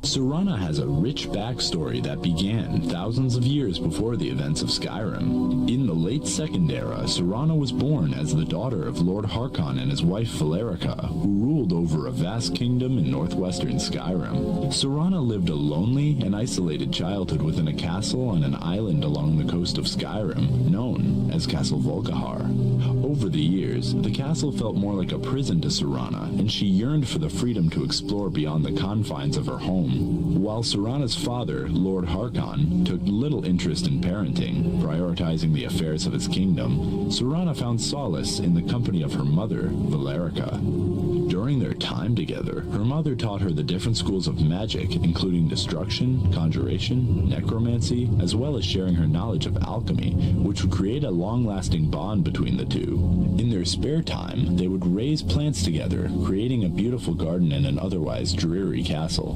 Serana has a rich backstory that began thousands of years before the events of Skyrim. In the late Second Era, Serana was born as the daughter of Lord Harkon and his wife Valerica, who ruled over a vast kingdom in northwestern Skyrim. Serana lived a lonely and isolated childhood within a castle on an island along the coast of Skyrim, known as Castle Volkihar. Over the years, the castle felt more like a prison to Serana, and she yearned for the freedom to explore beyond the confines of her home. While Serana's father, Lord Harkon, took little interest in parenting, prioritizing the affairs of his kingdom, Serana found solace in the company of her mother, Valerica. During their time together, her mother taught her the different schools of magic, including destruction, conjuration, necromancy, as well as sharing her knowledge of alchemy, which would create a long-lasting bond between the two. In their spare time, they would raise plants together, creating a beautiful garden in an otherwise dreary castle.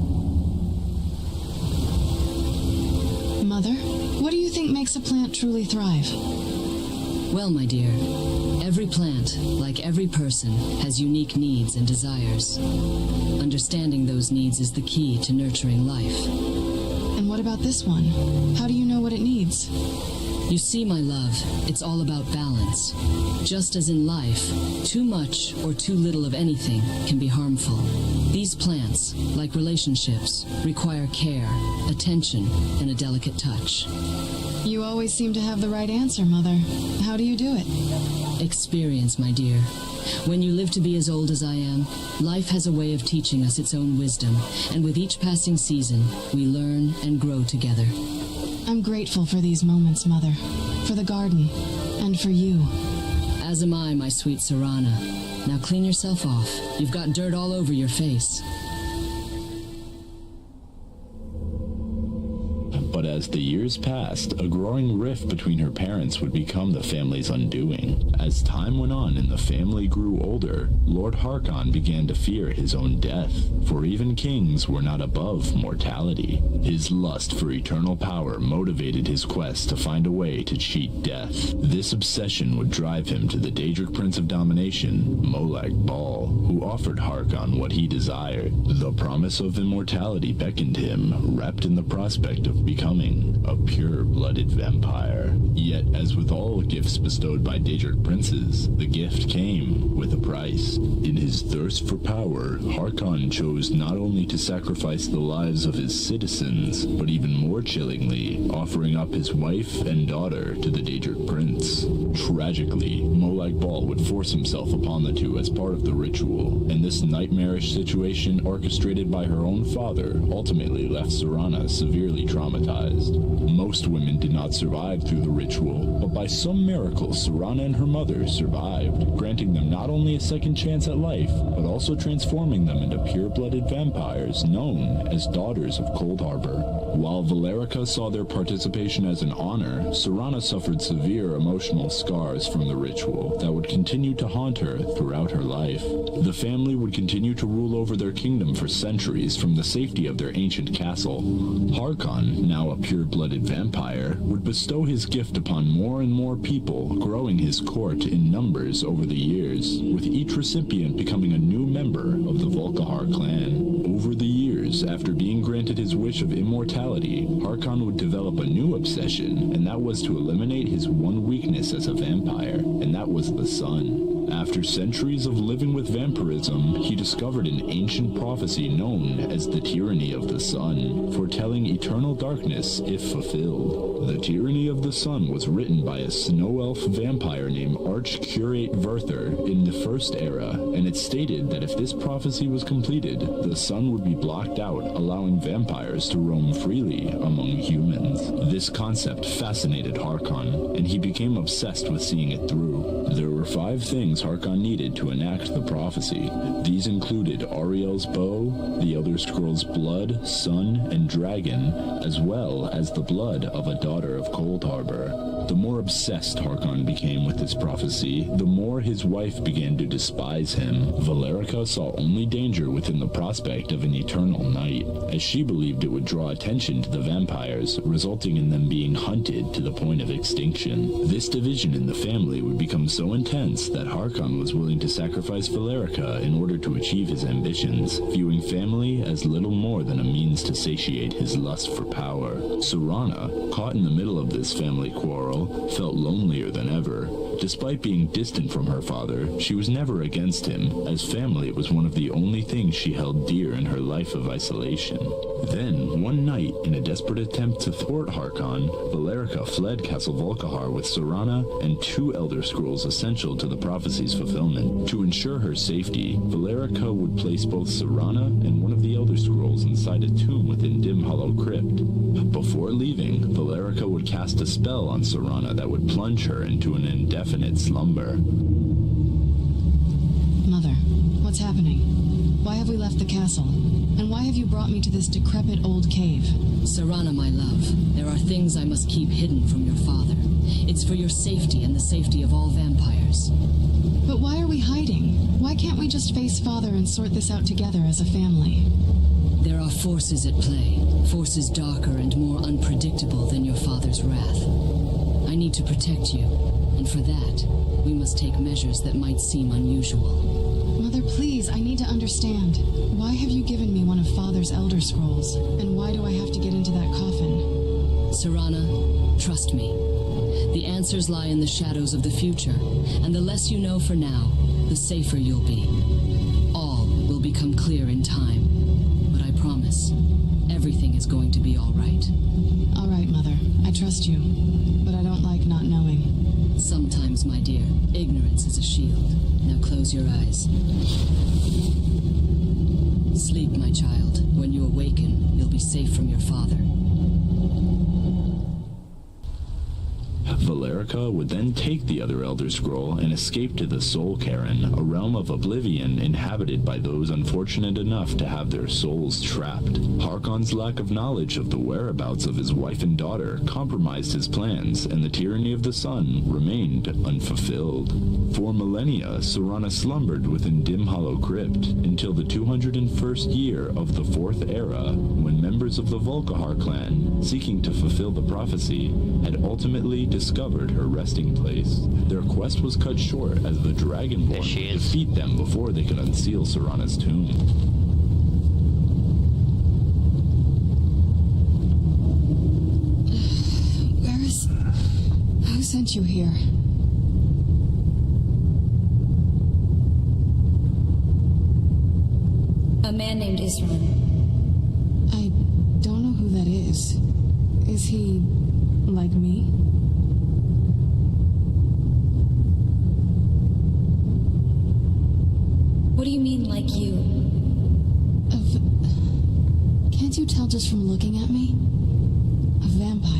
Mother, what do you think makes a plant truly thrive? Well, my dear, every plant, like every person, has unique needs and desires. Understanding those needs is the key to nurturing life. And what about this one? How do you know what it needs? You see, my love, it's all about balance. Just as in life, too much or too little of anything can be harmful. These plants, like relationships, require care, attention, and a delicate touch. You always seem to have the right answer, Mother. How do you do it? Experience, my dear. When you live to be as old as I am, life has a way of teaching us its own wisdom, and with each passing season, we learn and grow together. I'm grateful for these moments, Mother, for the garden, and for you. As am I, my sweet Serana. Now clean yourself off. You've got dirt all over your face. But as the years passed, a growing rift between her parents would become the family's undoing. As time went on and the family grew older, Lord Harkon began to fear his own death, for even kings were not above mortality. His lust for eternal power motivated his quest to find a way to cheat death. This obsession would drive him to the Daedric Prince of Domination, Molag Bal, who offered Harkon what he desired. The promise of immortality beckoned him, wrapped in the prospect of becoming a pure-blooded vampire. Yet, as with all gifts bestowed by Daedric princes, the gift came with a price. In his thirst for power, Harkon chose not only to sacrifice the lives of his citizens, but even more chillingly, offering up his wife and daughter to the Daedric prince. Tragically, Molag Bal would force himself upon the two as part of the ritual, and this nightmarish situation, orchestrated by her own father, ultimately left Serana severely traumatized. Most women did not survive through the ritual, but by some miracle, Serana and her mother survived, granting them not only a second chance at life, but also transforming them into pure-blooded vampires known as Daughters of Coldharbour. While Valerica saw their participation as an honor, Serana suffered severe emotional scars from the ritual that would continue to haunt her throughout her life. The family would continue to rule over their kingdom for centuries from the safety of their ancient castle. Harkon, now a pure-blooded vampire, would bestow his gift upon more and more people, growing his court in numbers over the years, with each recipient becoming a new member of the Volkihar clan. Over the years, after being granted his wish of immortality, Harkon would develop a new obsession, and that was to eliminate his one weakness as a vampire, and that was the sun. After centuries of living with vampirism, he discovered an ancient prophecy known as the Tyranny of the Sun, foretelling eternal darkness if fulfilled. The Tyranny of the Sun was written by a snow elf vampire named Archcurate Verther in the First Era, and it stated that if this prophecy was completed, the sun would be blocked out, allowing vampires to roam freely among humans. This concept fascinated Harkon, and he became obsessed with seeing it through. There were 5 things Harkon needed to enact the prophecy. These included Ariel's bow, the Elder Scrolls blood, sun, and dragon, as well as the blood of a daughter of Coldharbour. The more obsessed Harkon became with this prophecy, the more his wife began to despise him. Valerica saw only danger within the prospect of an eternal night, as she believed it would draw attention to the vampires, resulting in them being hunted to the point of extinction. This division in the family would become so intense that Harkon was willing to sacrifice Valerica in order to achieve his ambitions, viewing family as little more than a means to satiate his lust for power. Serana, caught in the middle of this family quarrel, felt lonelier than ever. Despite being distant from her father, she was never against him, as family was one of the only things she held dear in her life of isolation. Then, one night, in a desperate attempt to thwart Harkon, Valerica fled Castle Volkihar with Serana and 2 Elder Scrolls essential to the prophecy's fulfillment. To ensure her safety, Valerica would place both Serana and one of the Elder Scrolls inside a tomb within Dim Hollow Crypt. Before leaving, Valerica would cast a spell on Serana that would plunge her into an indefinite slumber. Mother, what's happening? Why have we left the castle? And why have you brought me to this decrepit old cave? Serana, my love, there are things I must keep hidden from your father. It's for your safety and the safety of all vampires. But why are we hiding? Why can't we just face Father and sort this out together as a family? There are forces at play, forces darker and more unpredictable than your father's wrath. I need to protect you, and for that, we must take measures that might seem unusual. Mother, please, I need to understand. Why have you given me one of Father's Elder Scrolls? And why do I have to get into that coffin? Serana, trust me. The answers lie in the shadows of the future, and the less you know for now, the safer you'll be. All will become clear in time. But I promise, everything is going to be all right. All right, Mother. I trust you. But I don't like not knowing. Sometimes, my dear, ignorance is a shield. Now close your eyes. Sleep, my child. When you awaken, you'll be safe from your father. Valerica would then take the other Elder Scroll and escape to the Soul Cairn, a realm of oblivion inhabited by those unfortunate enough to have their souls trapped. Harkon's lack of knowledge of the whereabouts of his wife and daughter compromised his plans, and the tyranny of the sun remained unfulfilled. For millennia, Serana slumbered within Dim Hollow Crypt until the 201st year of the Fourth Era, when members of the Volkihar clan, seeking to fulfill the prophecy, had ultimately discovered her resting place. Their quest was cut short as the Dragonborn would defeat them before they could unseal Serana's tomb. Who sent you here? A man named Isran. I don't know who that is. Is he like me? What do you mean, like you? Can't you tell just from looking at me? A vampire.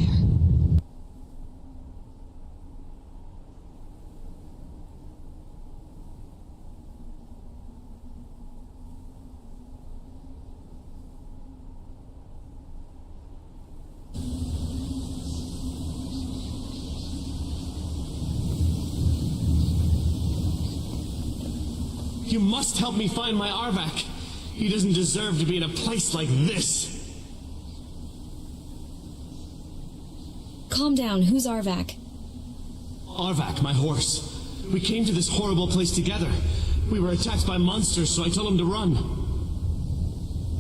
You must help me find my Arvak. He doesn't deserve to be in a place like this. Calm down. Who's Arvak? Arvak, my horse. We came to this horrible place together. We were attacked by monsters, so I told him to run.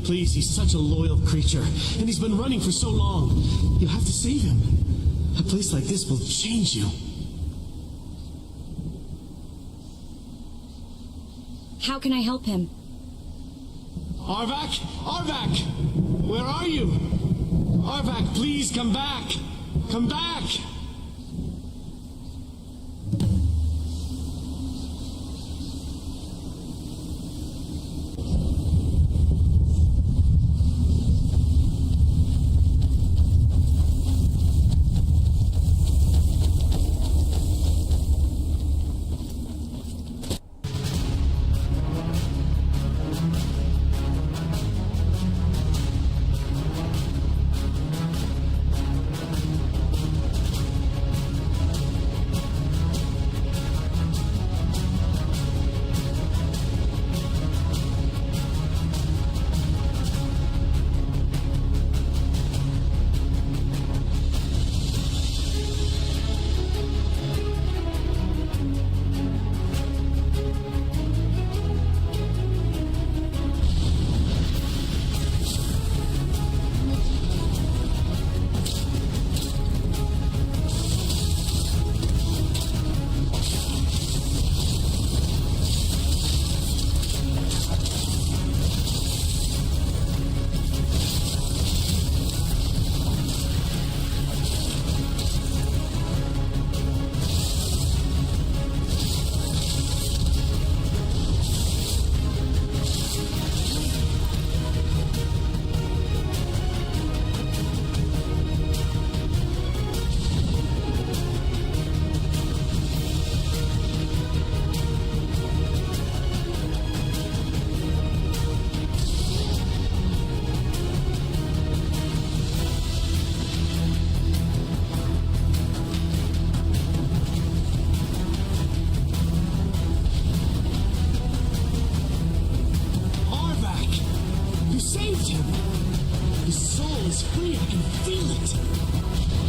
Please, he's such a loyal creature, and he's been running for so long. You have to save him. A place like this will change you. How can I help him? Arvak? Arvak! Where are you? Arvak, please come back! Come back! is free. I can feel it.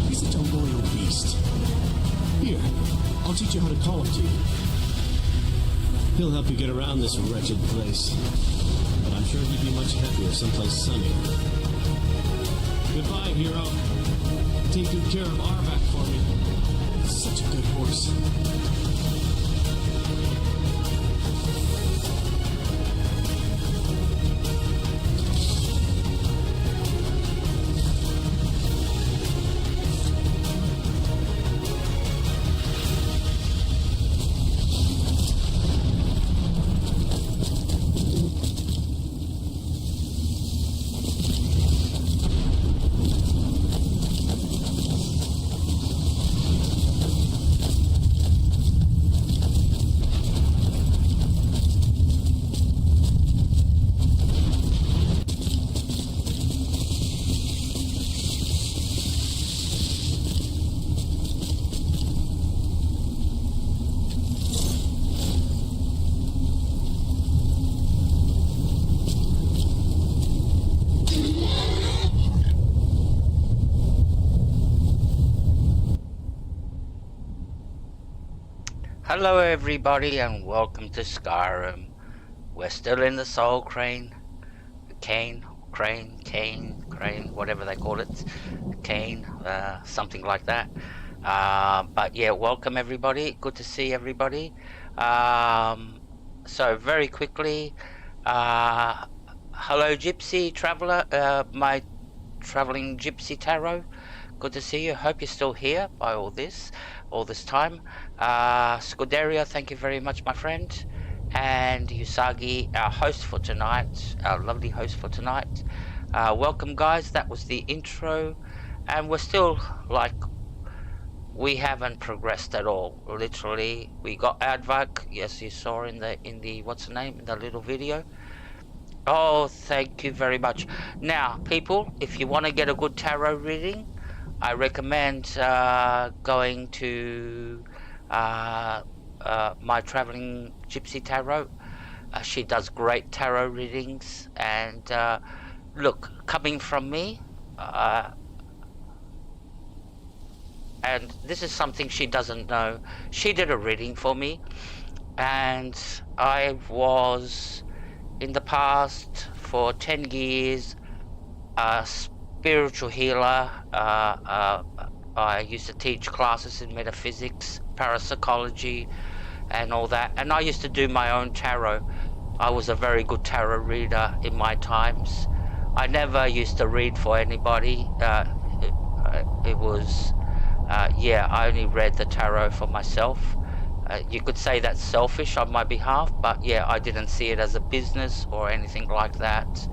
He's such a loyal beast. Here, I'll teach you how to call him to you. He'll help you get around this wretched place. But I'm sure he'd be much happier someplace sunny. Goodbye, hero. Take good care of Arvak for me. He's such a good horse. Hello everybody and welcome to Skyrim. We're still in the Soul Crane, whatever they call it, something like that. But yeah, welcome everybody, good to see everybody. So very quickly, hello Gypsy Traveller, my traveling Gypsy Tarot. Good to see you. Hope you're still here by all this time. Scuderia, thank you very much, my friend. And Usagi, our host for tonight, our lovely host for tonight. Welcome, guys. That was the intro, and we're still like we haven't progressed at all. Literally, we got Advak. Yes, you saw in the what's the name in the little video. Oh, thank you very much. Now, people, if you want to get a good tarot reading, I recommend going to my traveling Gypsy Tarot. She does great tarot readings, and look, coming from me, and this is something she doesn't know. She did a reading for me, and I was in the past for 10 years spiritual healer. I used to teach classes in metaphysics, parapsychology, and all that. And I used to do my own tarot. I was a very good tarot reader in my times. I never used to read for anybody. It was, I only read the tarot for myself. You could say that's selfish on my behalf, but yeah, I didn't see it as a business or anything like that.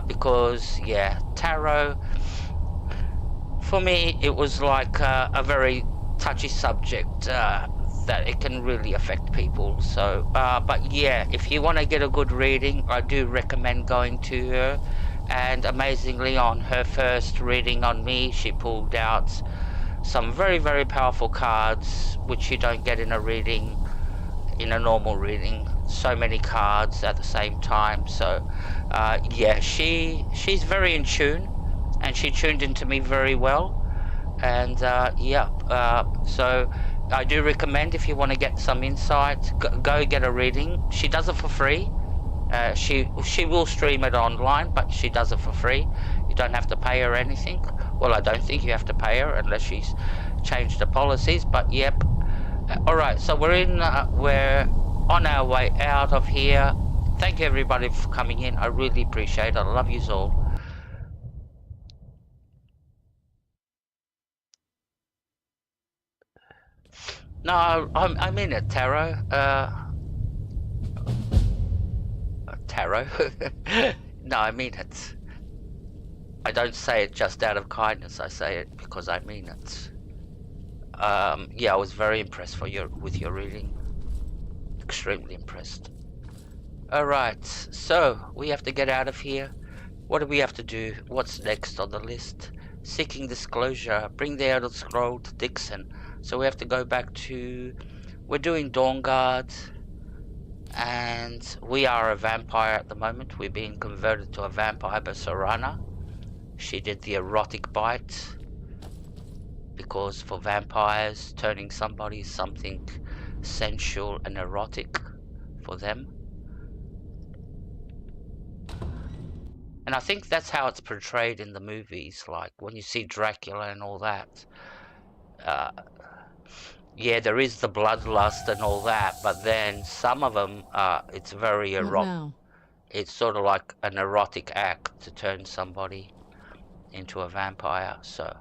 Because yeah, tarot for me, it was like a very touchy subject that it can really affect people. So but yeah, if you want to get a good reading, I do recommend going to her. And amazingly, on her first reading on me, she pulled out some very, very powerful cards which you don't get in a reading, in a normal reading. So many cards at the same time. So yeah, she's very in tune, and she tuned into me very well. And so I do recommend, if you want to get some insight, go get a reading. She does it for free. She will stream it online, but she does it for free. You don't have to pay her anything. Well, I don't think you have to pay her unless she's changed the policies, but yep. Alright, so we're on our way out of here. Thank you everybody for coming in. I really appreciate it. I love you all. No, I mean it, Tarot. Tarot? No, I mean it. I don't say it just out of kindness. I say it because I mean it. Yeah, I was very impressed with your reading. Extremely impressed. Alright, so we have to get out of here. What do we have to do? What's next on the list? Seeking disclosure. Bring the Elder Scroll to Dixon. So we have to go back to... We're doing Dawnguard. And we are a vampire at the moment. We're being converted to a vampire by Sorana. she did the erotic bite, because for vampires, turning somebody is something sensual and erotic for them. And I think that's how it's portrayed in the movies, like when you see Dracula and all that. Yeah, there is the bloodlust and all that, but then some of them, it's very erotic. It's sort of like an erotic act to turn somebody into a vampire. So,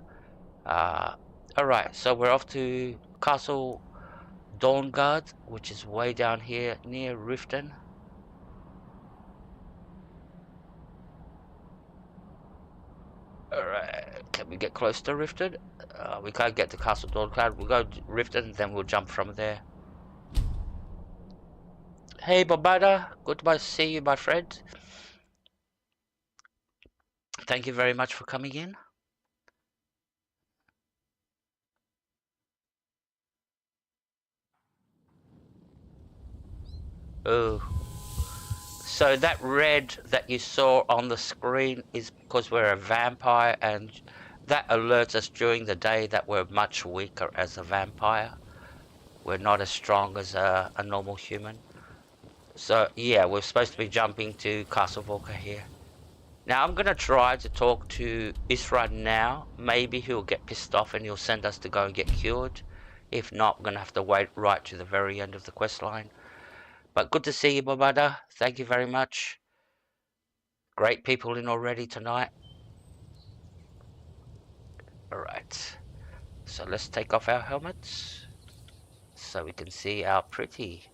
alright, so we're off to Castle Dawnguard, which is way down here near Riften. Alright, can we get close to Riften? We can't get to Castle Dawnguard. We'll go to Riften, then we'll jump from there. Hey Bobada, good to see you, my friend. Thank you very much for coming in. Oh, so that red that you saw on the screen is because we're a vampire, and that alerts us during the day that we're much weaker as a vampire. We're not as strong as a normal human. So yeah, we're supposed to be jumping to Castle Volker here. Now I'm gonna try to talk to Isran now. Maybe he'll get pissed off and he'll send us to go and get cured. If not, we're gonna have to wait right to the very end of the quest line. But good to see you, Bobada. Thank you very much. Great people in already tonight. Alright, so let's take off our helmets so we can see our pretty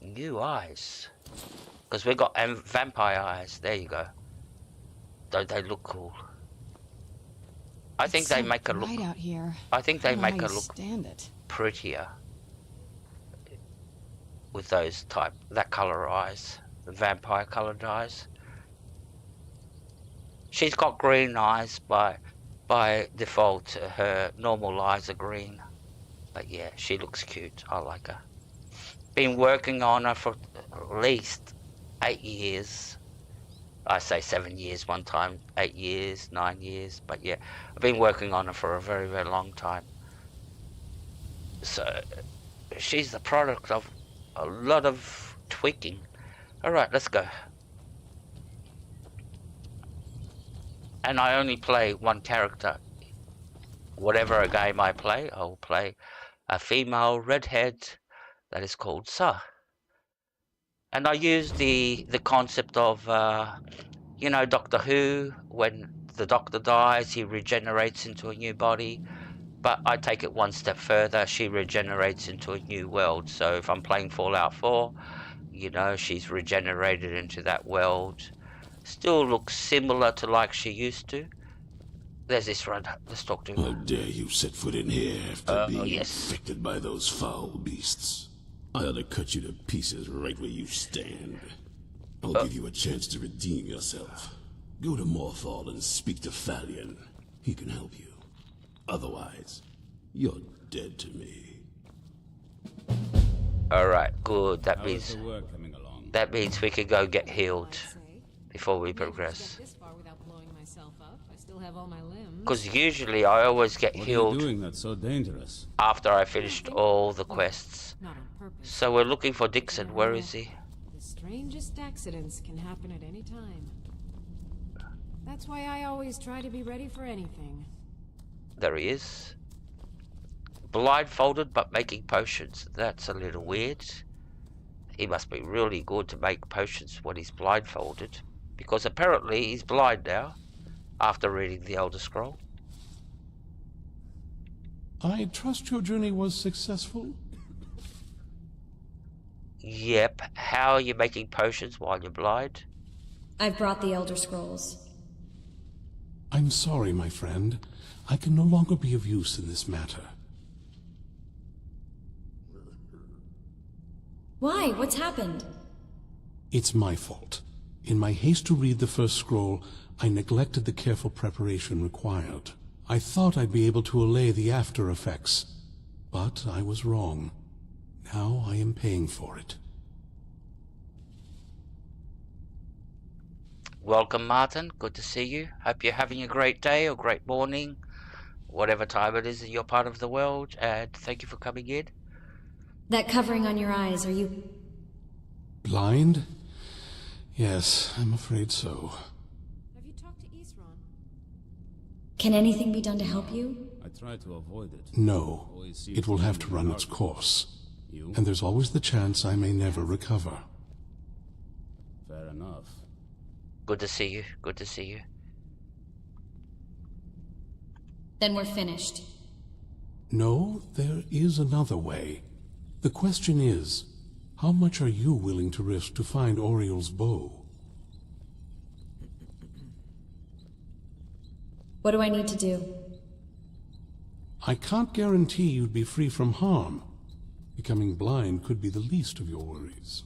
new eyes. Because we've got vampire eyes. There you go. Don't they look cool? I think they make her look. Out here. I think they make her look stand it. prettier with those that color eyes, the vampire colored eyes. She's got green eyes by default. Her normal eyes are green, but yeah, she looks cute. I like her. Been working on her for at least 8 years. I say 7 years one time, 8 years, 9 years, but yeah, I've been working on her for a very, very long time. So she's the product of a lot of tweaking. Alright, let's go. And I only play one character. Whatever a game I play, I'll play a female redhead that is called Sa. And I use the concept of, you know, Doctor Who, when the Doctor dies, he regenerates into a new body. But I take it one step further, she regenerates into a new world. So if I'm playing Fallout 4, you know, she's regenerated into that world. Still looks similar to like she used to. There's this run. Let's talk to him. How dare you set foot in here after being yes. infected by those foul beasts? I ought to cut you to pieces right where you stand. I'll give you a chance to redeem yourself. Go to Morthal and speak to Thalion. He can help you. Otherwise, you're dead to me. Alright, good. That means we can go get healed before we progress. Because usually I always get healed after I finished all the quests. So we're looking for Dixon. Where is he? The strangest accidents can happen at any time. That's why I always try to be ready for anything. There he is. Blindfolded but making potions. That's a little weird. He must be really good to make potions when he's blindfolded. Because apparently he's blind now, after reading the Elder Scroll. I trust your journey was successful? Yep. How are you making potions while you're blind? I've brought the Elder Scrolls. I'm sorry, my friend. I can no longer be of use in this matter. Why? What's happened? It's my fault. In my haste to read the first scroll, I neglected the careful preparation required. I thought I'd be able to allay the after effects, but I was wrong. Now I am paying for it. welcome, Martin. Good to see you. Hope you're having a great day or great morning, whatever time it is in your part of the world, and thank you for coming in. That covering on your eyes, are you... Blind? Yes, I'm afraid so. Have you talked to Isran? Can anything be done to help you? I tried to avoid it. No, it will have to run its course. And there's always the chance I may never recover. Fair enough. Good to see you. Good to see you. Then we're finished. No, there is another way. The question is, how much are you willing to risk to find Oriel's bow? What do I need to do? I can't guarantee you'd be free from harm. Becoming blind could be the least of your worries.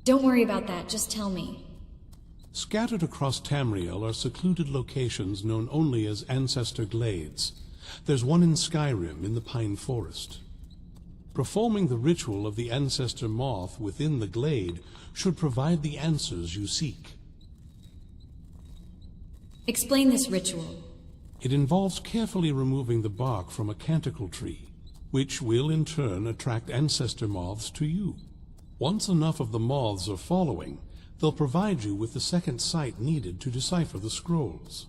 Don't worry about that, just tell me. Scattered across Tamriel are secluded locations known only as Ancestor Glades. There's one in Skyrim in the Pine Forest. Performing the ritual of the Ancestor Moth within the glade should provide the answers you seek. Explain this ritual. It involves carefully removing the bark from a canticle tree, which will in turn attract ancestor moths to you. Once enough of the moths are following, they'll provide you with the second sight needed to decipher the scrolls.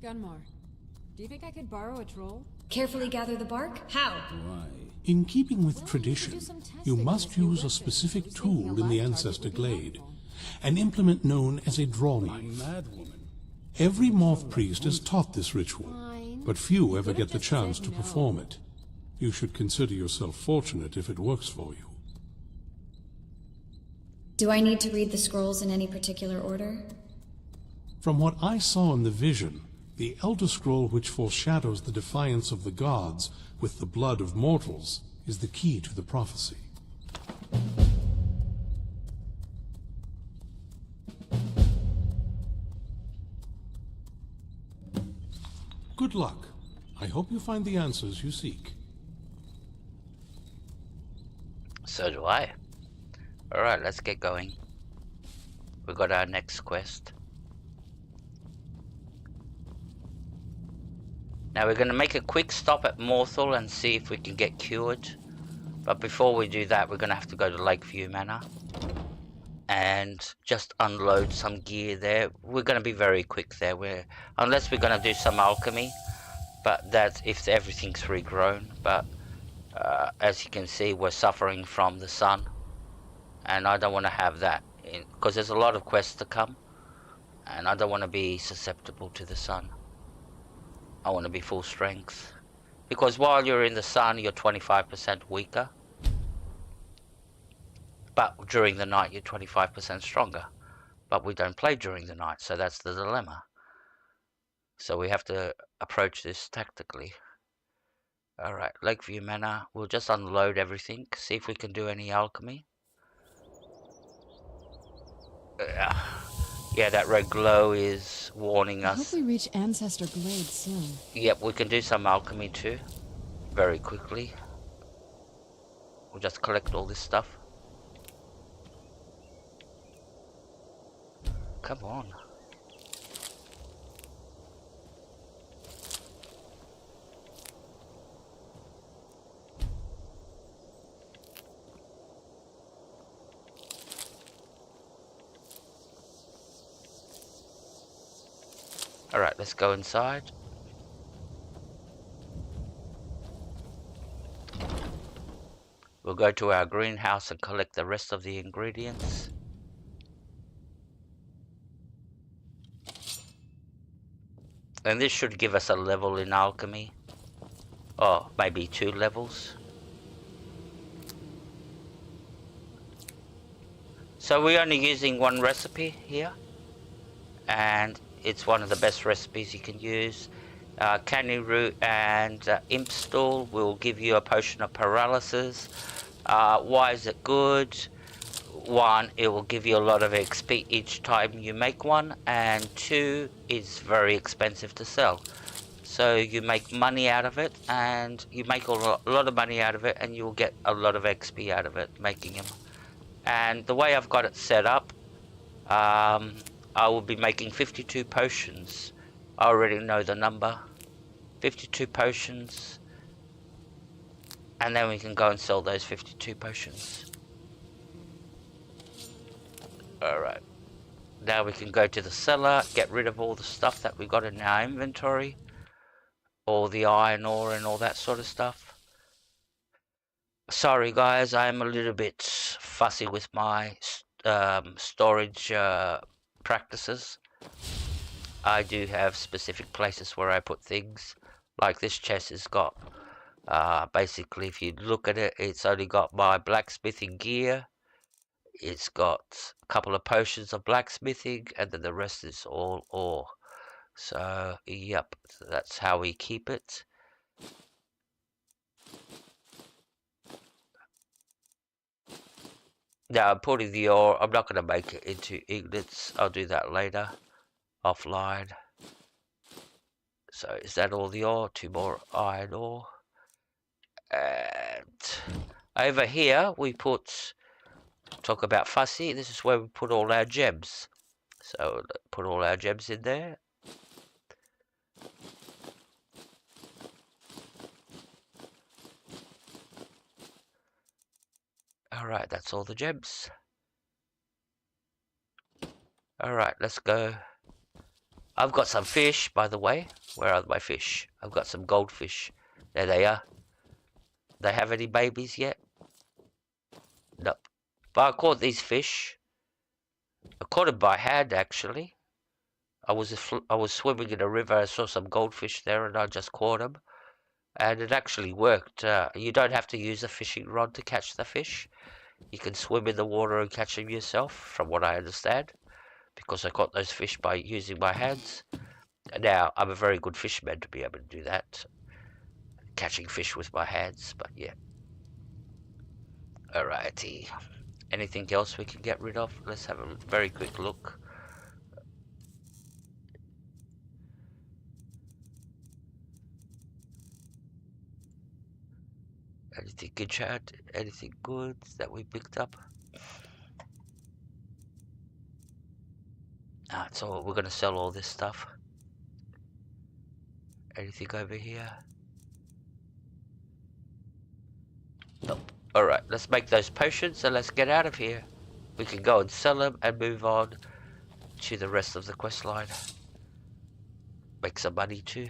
Gunmar, do you think I could borrow a troll? Carefully gather the bark? How? Why? In keeping with Well, tradition, we should do some testing you on must this new use a weapon. specific I was thinking tool a in the live Ancestor target would be Glade, helpful. an implement known as a draw You knife. mad woman. Every moth priest is taught this ritual, Fine. but few You ever could've get the just chance said to no. perform it. You should consider yourself fortunate if it works for you. Do I need to read the scrolls in any particular order? From what I saw in the vision, the Elder Scroll which foreshadows the defiance of the gods with the blood of mortals is the key to the prophecy. Good luck. I hope you find the answers you seek. So do I. Alright, let's get going. We got our next quest. Now we're going to make a quick stop at Morthal and see if we can get cured. But before we do that, we're going to have to go to Lakeview Manor and just unload some gear there. We're going to be very quick there. Unless we're going to do some alchemy, but that's if everything's regrown. But as you can see, we're suffering from the sun, and I don't want to have that because there's a lot of quests to come, and I don't want to be susceptible to the sun. I want to be full strength, because while you're in the sun you're 25% weaker, but during the night you're 25% stronger. But we don't play during the night, so that's the dilemma. So we have to approach this tactically. Alright, Lakeview Manor. We'll just unload everything, see if we can do any alchemy. Yeah, that red glow is warning I hope us. we reach Ancestor Glade soon. Yep, we can do some alchemy too, very quickly. We'll just collect all this stuff. Come on. Alright, let's go inside. We'll go to our greenhouse and collect the rest of the ingredients. And this should give us a level in alchemy. Oh, maybe 2 levels. So we're only using one recipe here, and it's one of the best recipes you can use. Canny root and imp stool will give you a potion of paralysis. Why is it good? 1, it will give you a lot of XP each time you make one, and 2, it's very expensive to sell. So you make money out of it, and you make a lot of money out of it, and you'll get a lot of XP out of it, making them. And the way I've got it set up, I will be making 52 potions. I already know the number. 52 potions. And then we can go and sell those 52 potions. Alright. Now we can go to the cellar, get rid of all the stuff that we got in our inventory. All the iron ore and all that sort of stuff. Sorry guys, I'm a little bit fussy with my storage practices. I do have specific places where I put things. Like this chest has got, basically if you look at it, it's only got my blacksmithing gear. It's got a couple of potions of blacksmithing, and then the rest is all ore. So, yep, that's how we keep it. Now, I'm putting the ore, I'm not going to make it into ingots. I'll do that later, offline. So, is that all the ore? 2 more iron ore. And over here, we put, talk about fussy, this is where we put all our gems. So, put all our gems in there. Alright, that's all the gems. Alright, let's go. I've got some fish, by the way. Where are my fish? I've got some goldfish. There they are. They have any babies yet? Nope. But I caught these fish. I caught them by hand, actually. I was swimming in a river. I saw some goldfish there, and I just caught them. And it actually worked. You don't have to use a fishing rod to catch the fish. You can swim in the water and catch them yourself, from what I understand. Because I caught those fish by using my hands. Now, I'm a very good fisherman to be able to do that. Catching fish with my hands, but yeah. Alrighty. Anything else we can get rid of? Let's have a very quick look. Anything good, chat? Anything good that we picked up? So we're gonna sell all this stuff. Anything over here? Nope. Alright, let's make those potions and let's get out of here. We can go and sell them and move on to the rest of the quest line. Make some money too.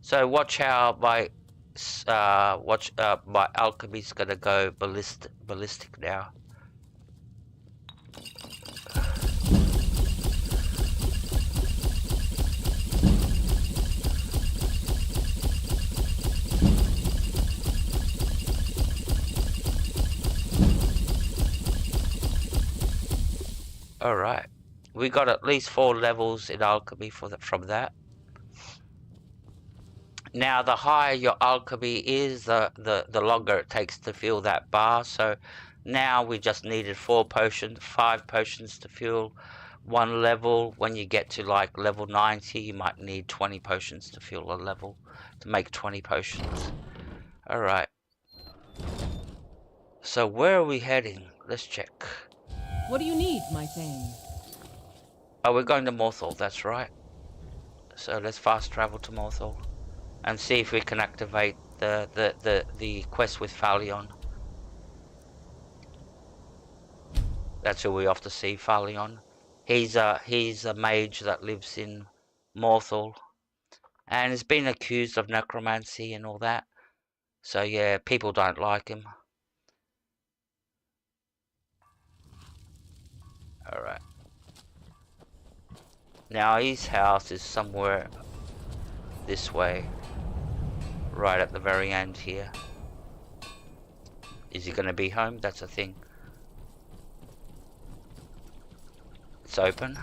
So watch how my my alchemy's gonna go ballistic now. Alright, we got at least 4 levels in alchemy from that. Now, the higher your alchemy is, the longer it takes to fill that bar. So now we just needed 5 potions to fill 1 level. When you get to like level 90, you might need 20 potions to fill a level, to make 20 potions. Alright. So where are we heading? Let's check. What do you need, my thing? Oh, we're going to Morthal, that's right. So let's fast travel to Morthal and see if we can activate the quest with Phalion. That's who we off to see, Phalion. He's a mage that lives in Morthal and has been accused of necromancy and all that. So yeah, people don't like him. Alright. Now his house is somewhere this way. Right at the very end here. Is he gonna be home? That's a thing. It's open.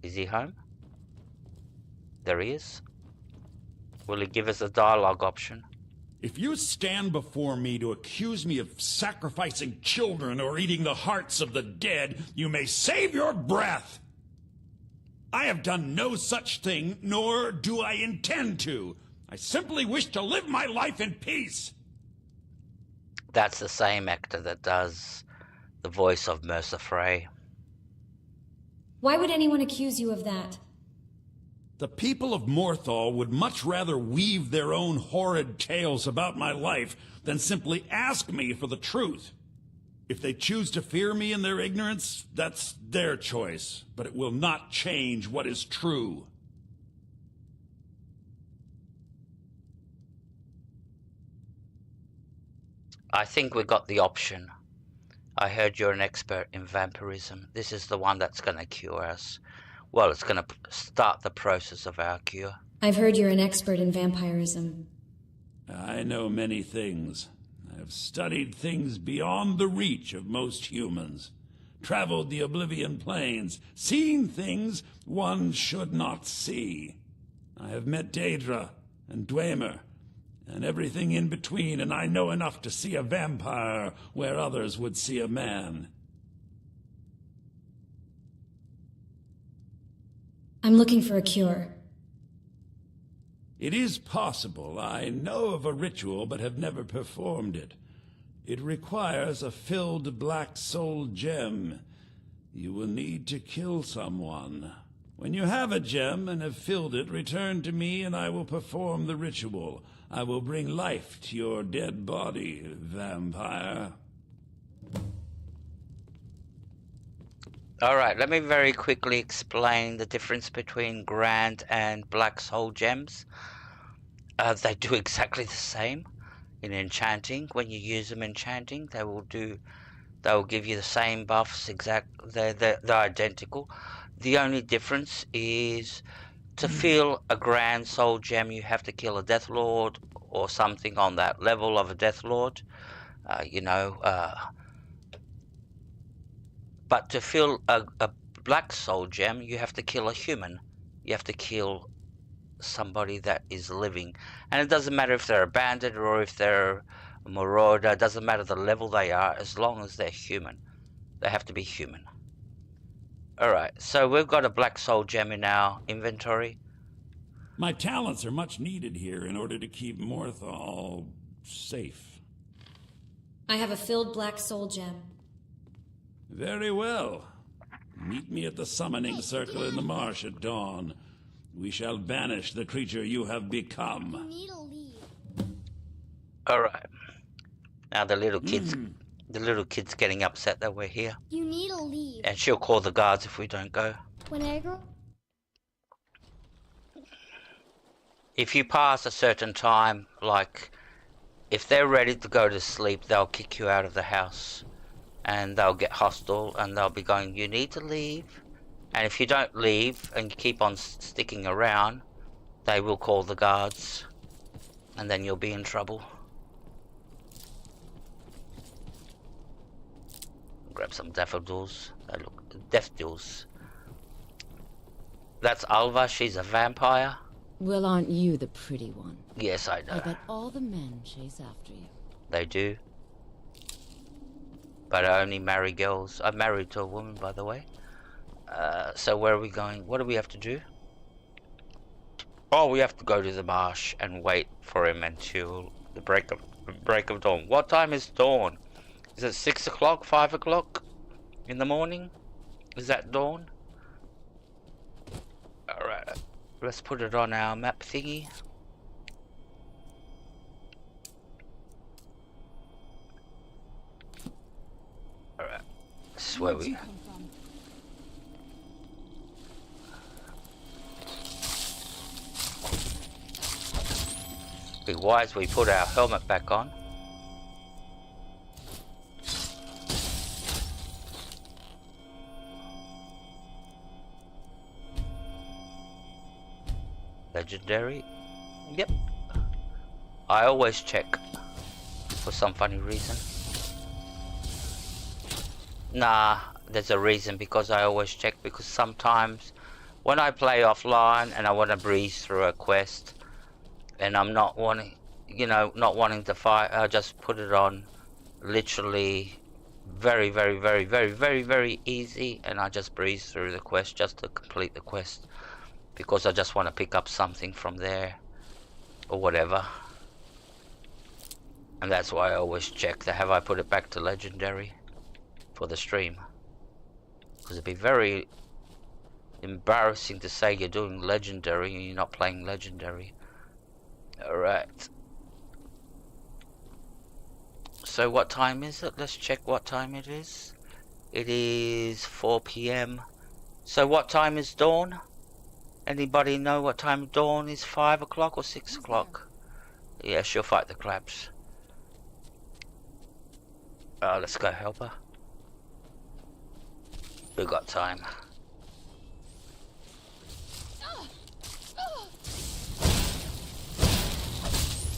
Is he home? There he is. Will he give us a dialogue option? If you stand before me to accuse me of sacrificing children or eating the hearts of the dead, you may save your breath. I have done no such thing, nor do I intend to. I simply wish to live my life in peace. That's the same actor that does the voice of Mercer Frey. Why would anyone accuse you of that? The people of Morthal would much rather weave their own horrid tales about my life than simply ask me for the truth. If they choose to fear me in their ignorance, that's their choice, but it will not change what is true. I think we got the option. I heard you're an expert in vampirism. This is the one that's going to cure us. Well, it's going to start the process of our cure. I've heard you're an expert in vampirism. I know many things. I have studied things beyond the reach of most humans. Traveled the Oblivion Plains, seen things one should not see. I have met Daedra and Dwemer, and everything in between, and I know enough to see a vampire where others would see a man. I'm looking for a cure. It is possible. I know of a ritual, but have never performed it. It requires a filled black soul gem. You will need to kill someone. When you have a gem and have filled it, return to me and I will perform the ritual. I will bring life to your dead body, vampire. Alright, let me very quickly explain the difference between Grand and Black Soul Gems. They do exactly the same in enchanting. When you use them enchanting, they will give you the same buffs. They're identical. The only difference is to feel a Grand Soul Gem, you have to kill a Death Lord or something on that level of a Death Lord. But to feel a Black Soul Gem, you have to kill a human. You have to kill somebody that is living. And it doesn't matter if they're a bandit or if they're a marauder. It doesn't matter the level they are, as long as they're human. They have to be human. Alright, so we've got a Black Soul Gem in our inventory. My talents are much needed here in order to keep Morthal safe. I have a filled black soul gem. Very well. Meet me at the summoning circle in the marsh at dawn. We shall banish the creature you have become. Alright. Now the little kid's getting upset that we're here. You need to leave. And she'll call the guards if we don't go. When I grow... If you pass a certain time, like if they're ready to go to sleep, they'll kick you out of the house. And they'll get hostile and they'll be going, you need to leave. And if you don't leave and you keep on sticking around, they will call the guards. And then you'll be in trouble. Grab some daffodils. They look daffodils. That's Alva, she's a vampire. Well, aren't you the pretty one? Yes, I know. I bet all the men chase after you. They do. But I only marry girls. I'm married to a woman, by the way. So where are we going? What do we have to do? Oh, we have to go to the marsh and wait for him until the break of dawn. What time is dawn? Is it 6 o'clock, 5 o'clock in the morning? Is that dawn? Alright, let's put it on our map thingy. Alright, this is where we... Be wise we put our helmet back on. Legendary? Yep. I always check for some funny reason. Nah, there's a reason because I always check, because sometimes when I play offline and I want to breeze through a quest and I'm not wanting, you know, not wanting to fight, I just put it on literally very, very, very, very, very, very easy, and I just breeze through the quest just to complete the quest, because I just want to pick up something from there or whatever. And that's why I always check the have I put it back to legendary for the stream, because it'd be very embarrassing to say you're doing legendary and you're not playing legendary. Alright, so what time is it? Let's check what time it is. It is 4 PM. So what time is dawn? Anybody know what time dawn is? 5 o'clock or 6 o'clock? Yeah, she'll fight the crabs. Let's go help her. We got time.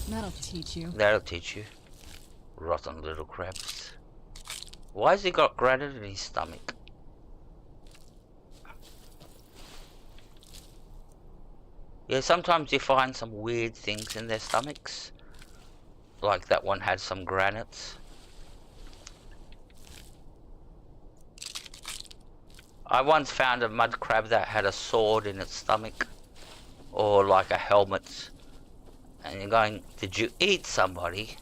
That'll teach you. That'll teach you. Rotten little crabs. Why has he got granite in his stomach? Yeah, sometimes you find some weird things in their stomachs. Like that one had some granites. I once found a mud crab that had a sword in its stomach. Or like a helmet. And you're going, did you eat somebody?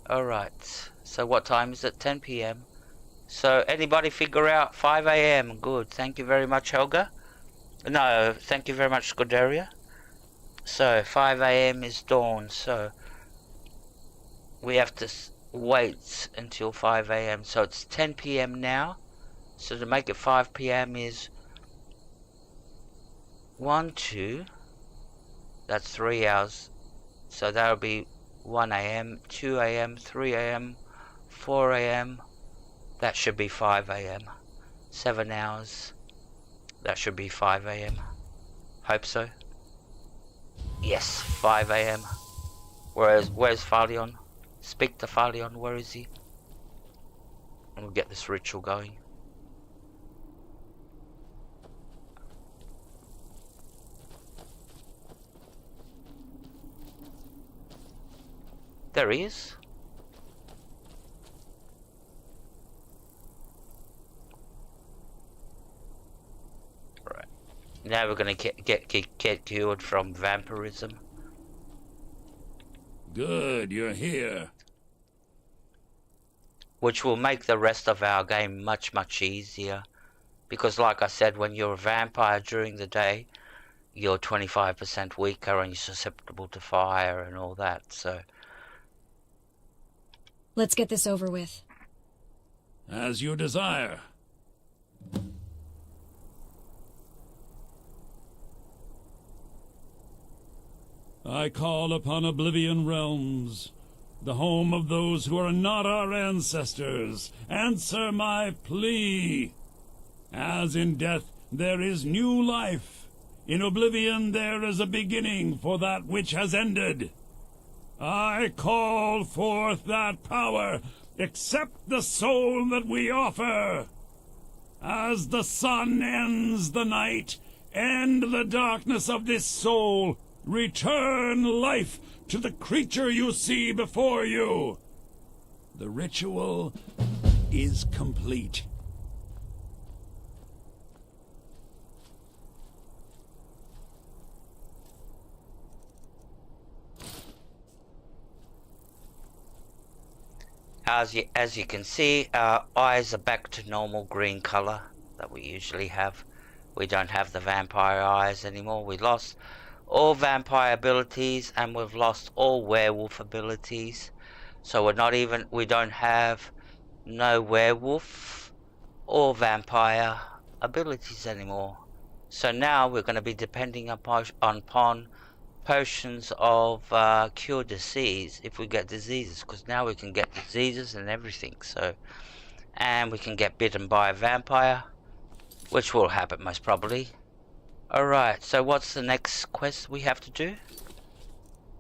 Alright, so what time is it? 10 PM. So anybody figure out 5 AM? Good, thank you very much, Helga. No, thank you very much, Scuderia. So 5 AM is dawn, so we have to wait until 5 AM. So it's 10 PM now. So to make it 5 PM is 1, 2. That's 3 hours. So that'll be 1 AM, 2 AM, 3 AM, 4 AM. That should be 5 AM. 7 hours. That should be 5 AM. Hope so. Yes, 5 AM. Where's Phalion? Speak to Phalion, where is he? And we'll get this ritual going. There he is. Right. Now we're gonna get cured from vampirism. Good, you're here. Which will make the rest of our game much, much easier. Because like I said, when you're a vampire during the day, you're 25% weaker and you're susceptible to fire and all that, so... Let's get this over with. As you desire. I call upon Oblivion Realms, the home of those who are not our ancestors. Answer my plea. As in death there is new life, in Oblivion there is a beginning for that which has ended. I call forth that power. Accept the soul that we offer. As the sun ends the night, end the darkness of this soul. Return life to the creature you see before you. The ritual is complete. As you can see, our eyes are back to normal green color that we usually have. We don't have the vampire eyes anymore. We lost all vampire abilities and we've lost all werewolf abilities. So we don't have no werewolf or vampire abilities anymore. So now we're going to be depending upon potions of cure disease if we get diseases, because now we can get diseases and everything. So, and we can get bitten by a vampire, which will happen most probably. Alright, so what's the next quest we have to do?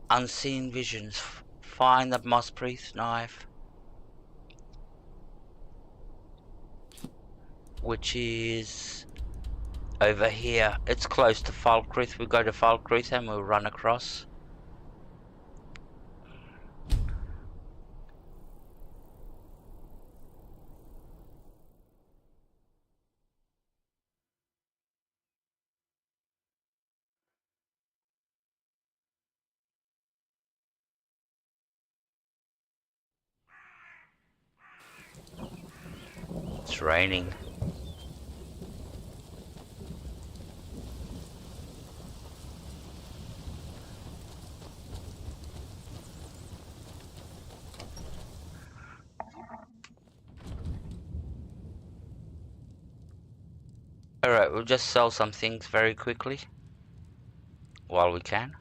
Unseen visions. Find the Moss Priest's knife, which is over here. It's close to Falkrith. We go to Falkrith and we'll run across. It's raining. Alright, we'll just sell some things very quickly while we can.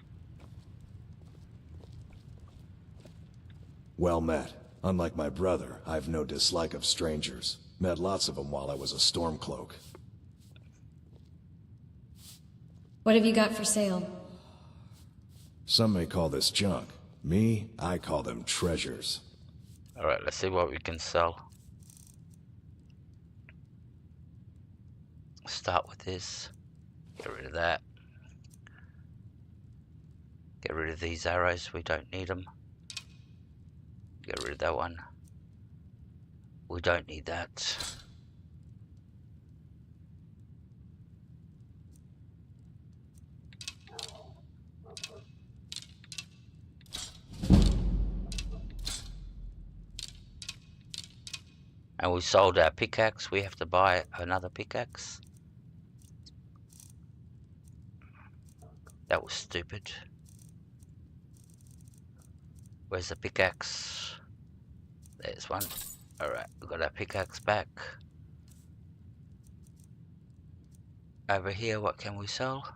Well met. Unlike my brother, I've no dislike of strangers. Met lots of them while I was a Stormcloak. What have you got for sale? Some may call this junk. Me, I call them treasures. Alright, let's see what we can sell. Start with this. Get rid of that. Get rid of these arrows, we don't need them. Get rid of that one. We don't need that. And we sold our pickaxe, we have to buy another pickaxe. That was stupid. Where's the pickaxe? There's one. Alright, we got our pickaxe back. Over here, what can we sell?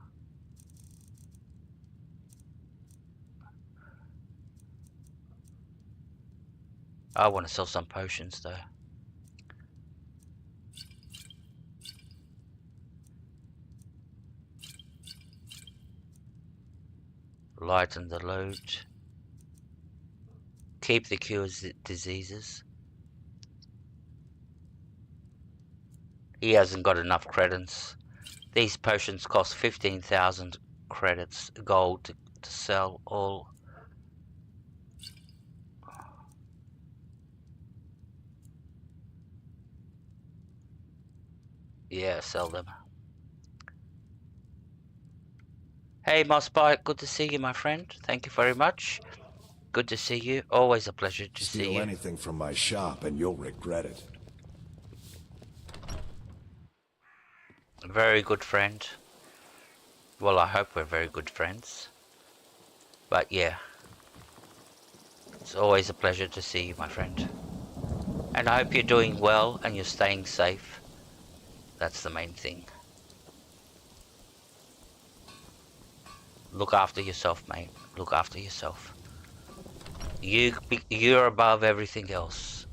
I want to sell some potions though. Lighten the load. Keep the cures diseases. He hasn't got enough credits. These potions cost 15,000 credits gold to sell all. Yeah, sell them. Hey Mossbite, good to see you, my friend. Thank you very much. Good to see you. Always a pleasure to see you. Steal anything from my shop and you'll regret it. Very good friend. Well, I hope we're very good friends. But yeah. It's always a pleasure to see you, my friend. And I hope you're doing well and you're staying safe. That's the main thing. Look after yourself, mate. Look after yourself. You're above everything else.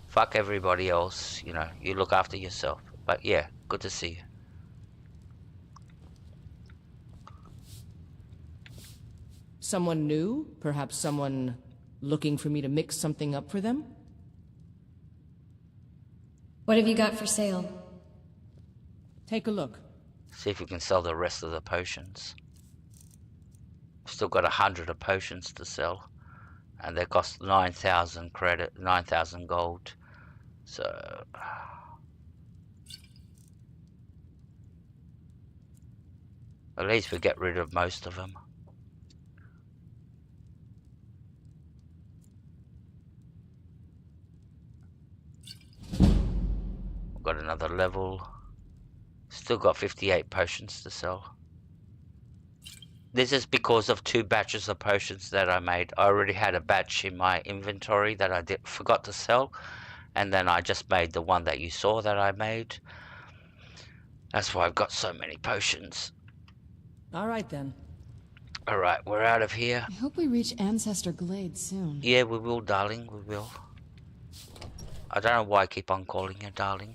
Fuck everybody else, you know. You look after yourself. But yeah, good to see you. Someone new? Perhaps someone looking for me to mix something up for them? What have you got for sale? Take a look. See if we can sell the rest of the potions. Still got 100 of potions to sell. And they cost 9,000 credit, 9,000 gold. So... at least we get rid of most of them. We've got another level. Still got 58 potions to sell. This is because of 2 batches of potions that I made. I already had a batch in my inventory that I forgot to sell. And then I just made the one that you saw that I made. That's why I've got so many potions. Alright then. Alright, we're out of here. I hope we reach Ancestor Glade soon. Yeah, we will, darling, we will. I don't know why I keep on calling you darling.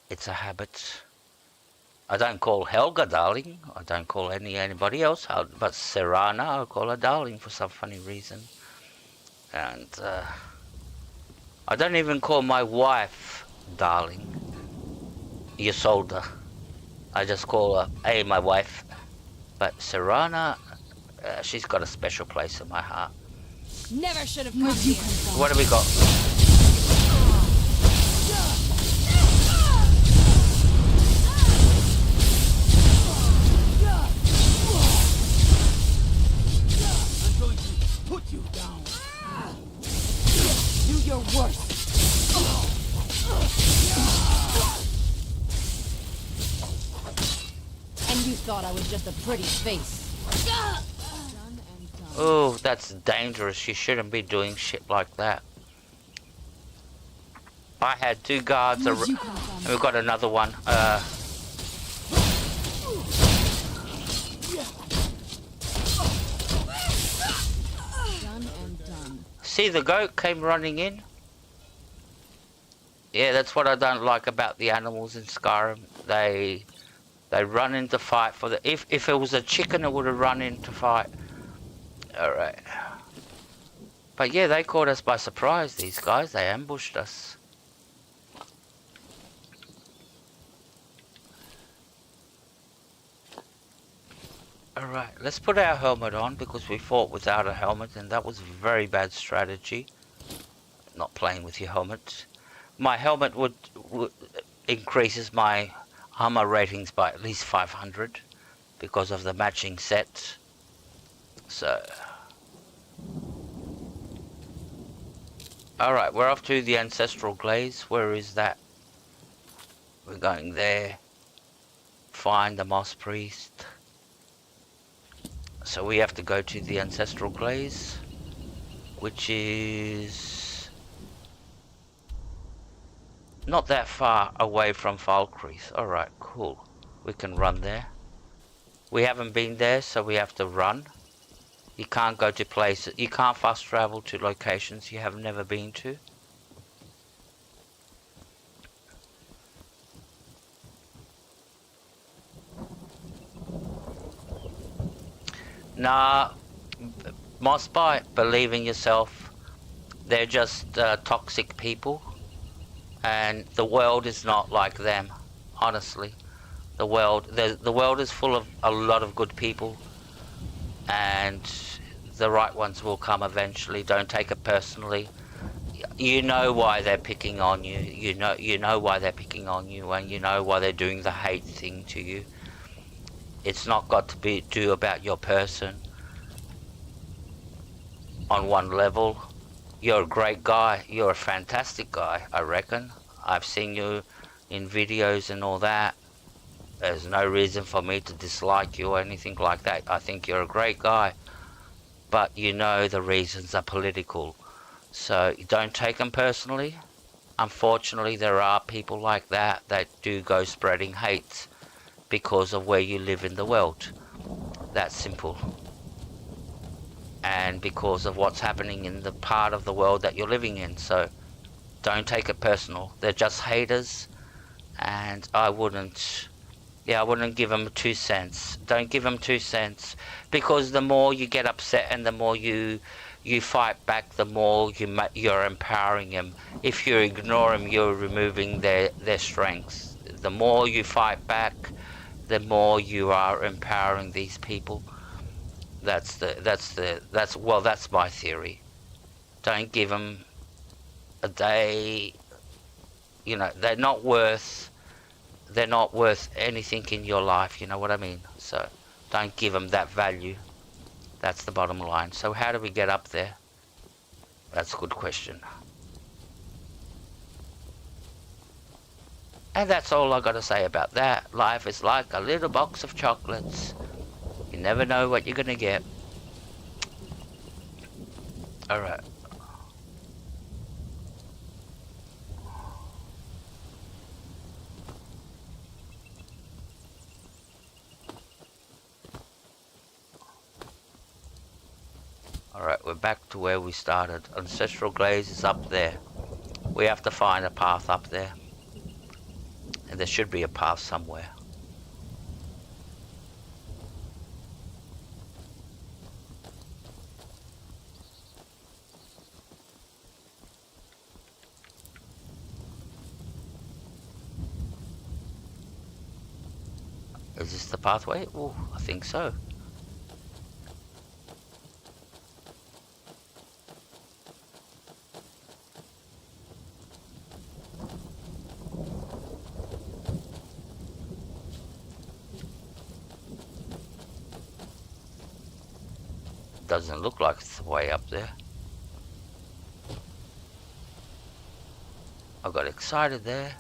It's a habit. I don't call Helga darling. I don't call anybody else. But Serana, I call her darling for some funny reason. And I don't even call my wife darling. Isolde. I just call her, hey, my wife. But Serana, she's got a special place in my heart. Never should have come here. What do we got? I'm going to put you down. Do your worst. You thought I was just a pretty face. Oh, that's dangerous. You shouldn't be doing shit like that. I had 2 guards, and we've got another one. See, the goat came running in. Yeah, that's what I don't like about the animals in Skyrim. They run in to fight for the... If it was a chicken, it would have run in to fight. Alright. But yeah, they caught us by surprise, these guys. They ambushed us. Alright, let's put our helmet on because we fought without a helmet and that was a very bad strategy. Not playing with your helmet. My helmet would increases my armor ratings by at least 500 because of the matching set. So... Alright, we're off to the Ancestral Glaze. Where is that? We're going there. Find the Moss Priest. So we have to go to the Ancestral Glaze, which is not that far away from Falkreath. Alright, cool. We can run there. We haven't been there, so we have to run. You can't go to places, you can't fast travel to locations you have never been to. Nah, Mossbite, believe in yourself. They're just toxic people. And the world is not like them, honestly. The world is full of a lot of good people. And the right ones will come eventually. Don't take it personally. You know why they're picking on you. You know why they're picking on you, and you know why they're doing the hate thing to you. It's not got to do about your person. On one level, you're a great guy. You're a fantastic guy, I reckon. I've seen you in videos and all that. There's no reason for me to dislike you or anything like that. I think you're a great guy. But you know the reasons are political. So don't take them personally. Unfortunately, there are people like that do go spreading hate because of where you live in the world. That's simple. And because of what's happening in the part of the world that you're living in. So don't take it personal. They're just haters. And I wouldn't give them 2 cents. Don't give them 2 cents. Because the more you get upset and the more you fight back, the more you're empowering them. If you ignore them, you're removing their strengths. The more you fight back, the more you are empowering these people. That's my theory. Don't give them a day. You know, they're not worth anything in your life, you know what I mean? So don't give them that value. That's the bottom line. So how do we get up there? That's a good question. And that's all I got to say about that. Life is like a little box of chocolates. You never know what you're gonna get. Alright. Alright, we're back to where we started. Ancestral Glaze is up there. We have to find a path up there. And there should be a path somewhere. Is this the pathway? Oh, I think so. Doesn't look like it's the way up there. I got excited there.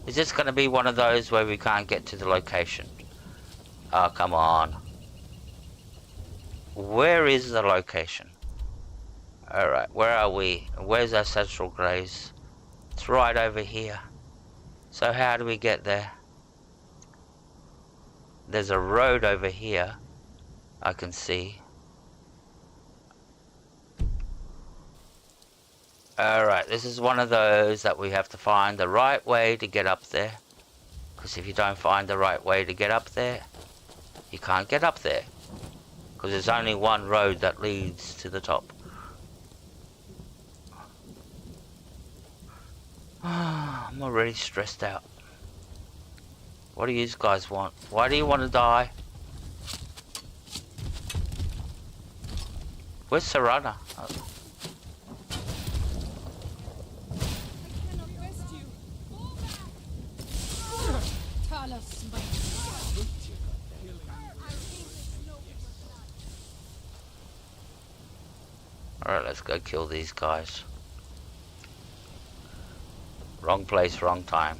Is this going to be one of those where we can't get to the location? Oh, come on. Where is the location? Alright, where are we? Where's our central graves? It's right over here. So how do we get there? There's a road over here, I can see. Alright, this is one of those that we have to find the right way to get up there. Because if you don't find the right way to get up there, you can't get up there. Because there's only one road that leads to the top. I'm already stressed out. What do you guys want? Why do you want to die? Where's Serana? Oh. Alright, let's go kill these guys. Wrong place, wrong time.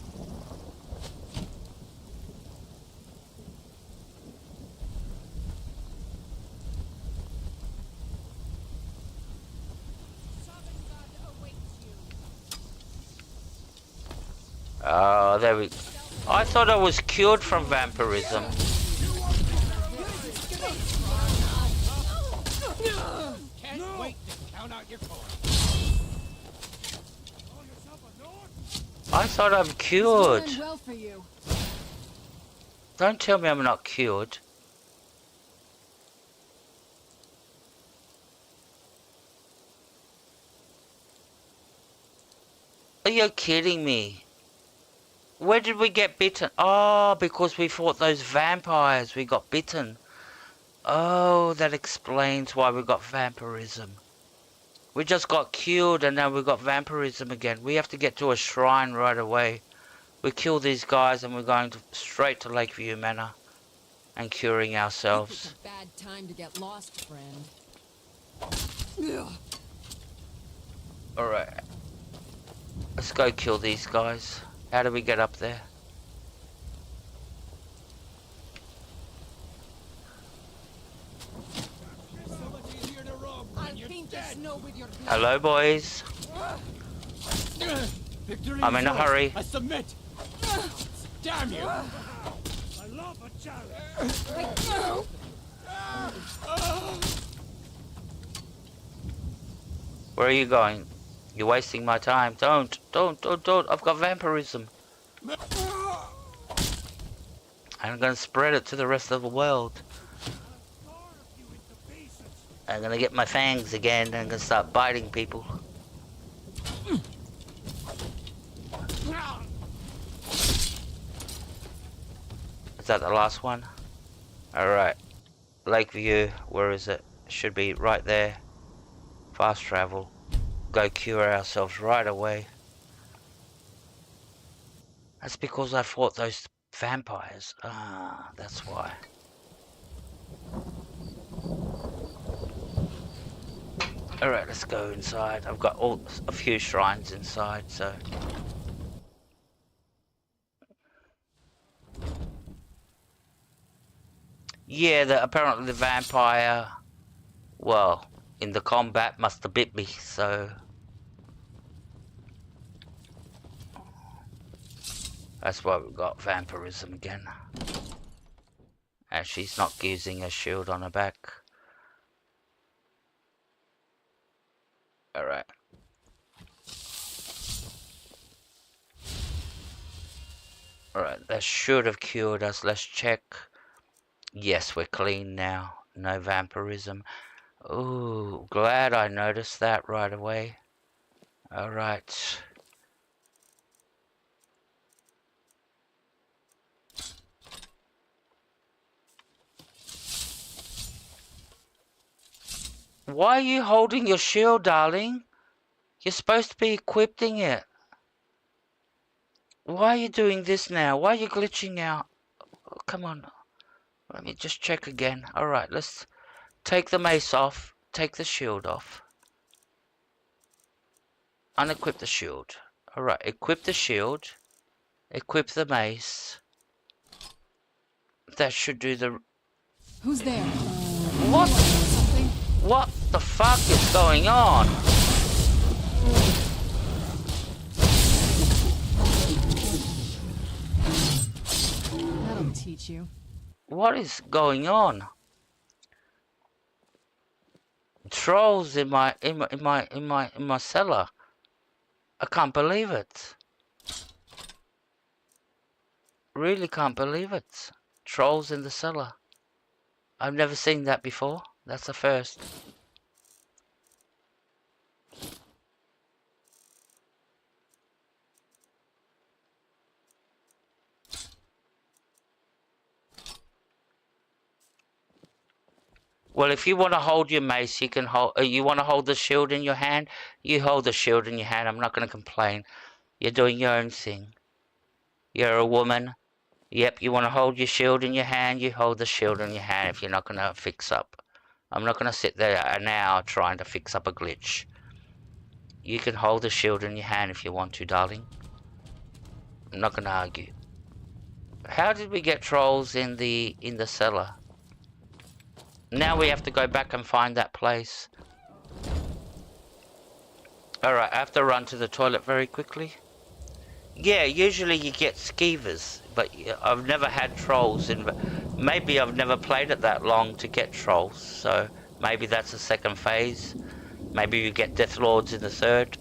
Oh, there we... I thought I was cured from vampirism. Can't wait to count out your coins. I thought I'm cured. It's going well for you. Don't tell me I'm not cured. Are you kidding me? Where did we get bitten? Oh, because we fought those vampires. We got bitten. Oh, that explains why we got vampirism. We just got cured and now we got vampirism again. We have to get to a shrine right away. We kill these guys and we're going straight to Lakeview Manor and curing ourselves. It's a bad time to get lost, friend. Alright. Let's go kill these guys. How do we get up there? Hello, boys. I'm in a hurry. I submit. Damn you! I love a challenge. Where are you going? You're wasting my time. Don't. I've got vampirism. I'm gonna spread it to the rest of the world. I'm gonna get my fangs again and I'm gonna start biting people. Is that the last one? Alright. Lakeview, where is it? Should be right there. Fast travel. Go cure ourselves right away. That's because I fought those vampires. Ah, that's why. Alright, let's go inside. I've got a few shrines inside, so... Yeah, apparently the vampire, well, in the combat must have bit me, so... That's why we've got vampirism again. And she's not using a shield on her back. Alright. Alright, that should have cured us. Let's check. Yes, we're clean now. No vampirism. Ooh, glad I noticed that right away. Alright. Why are you holding your shield, darling? You're supposed to be equipping it. Why are you doing this now? Why are you glitching out? Oh, come on. Let me just check again. Alright, let's take the mace off. Take the shield off. Unequip the shield. Alright, equip the shield. Equip the mace. That should do the... Who's there? What? What the fuck is going on? That'll teach you. What is going on? Trolls in my cellar. I can't believe it. Really can't believe it. Trolls in the cellar. I've never seen that before. That's a first. Well, if you want to hold your mace, you can hold. You want to hold the shield in your hand, you hold the shield in your hand. I'm not going to complain. You're doing your own thing. You're a woman. Yep, you want to hold your shield in your hand, you hold the shield in your hand if you're not going to fix up. I'm not going to sit there an hour trying to fix up a glitch. You can hold the shield in your hand if you want to, darling. I'm not going to argue. How did we get trolls in the cellar? Now we have to go back and find that place. Alright, I have to run to the toilet very quickly. Yeah, usually you get skeevers, but I've never had trolls in... Maybe I've never played it that long to get trolls, so maybe that's the second phase. Maybe you get Death Lords in the third.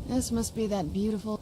This must be that beautiful...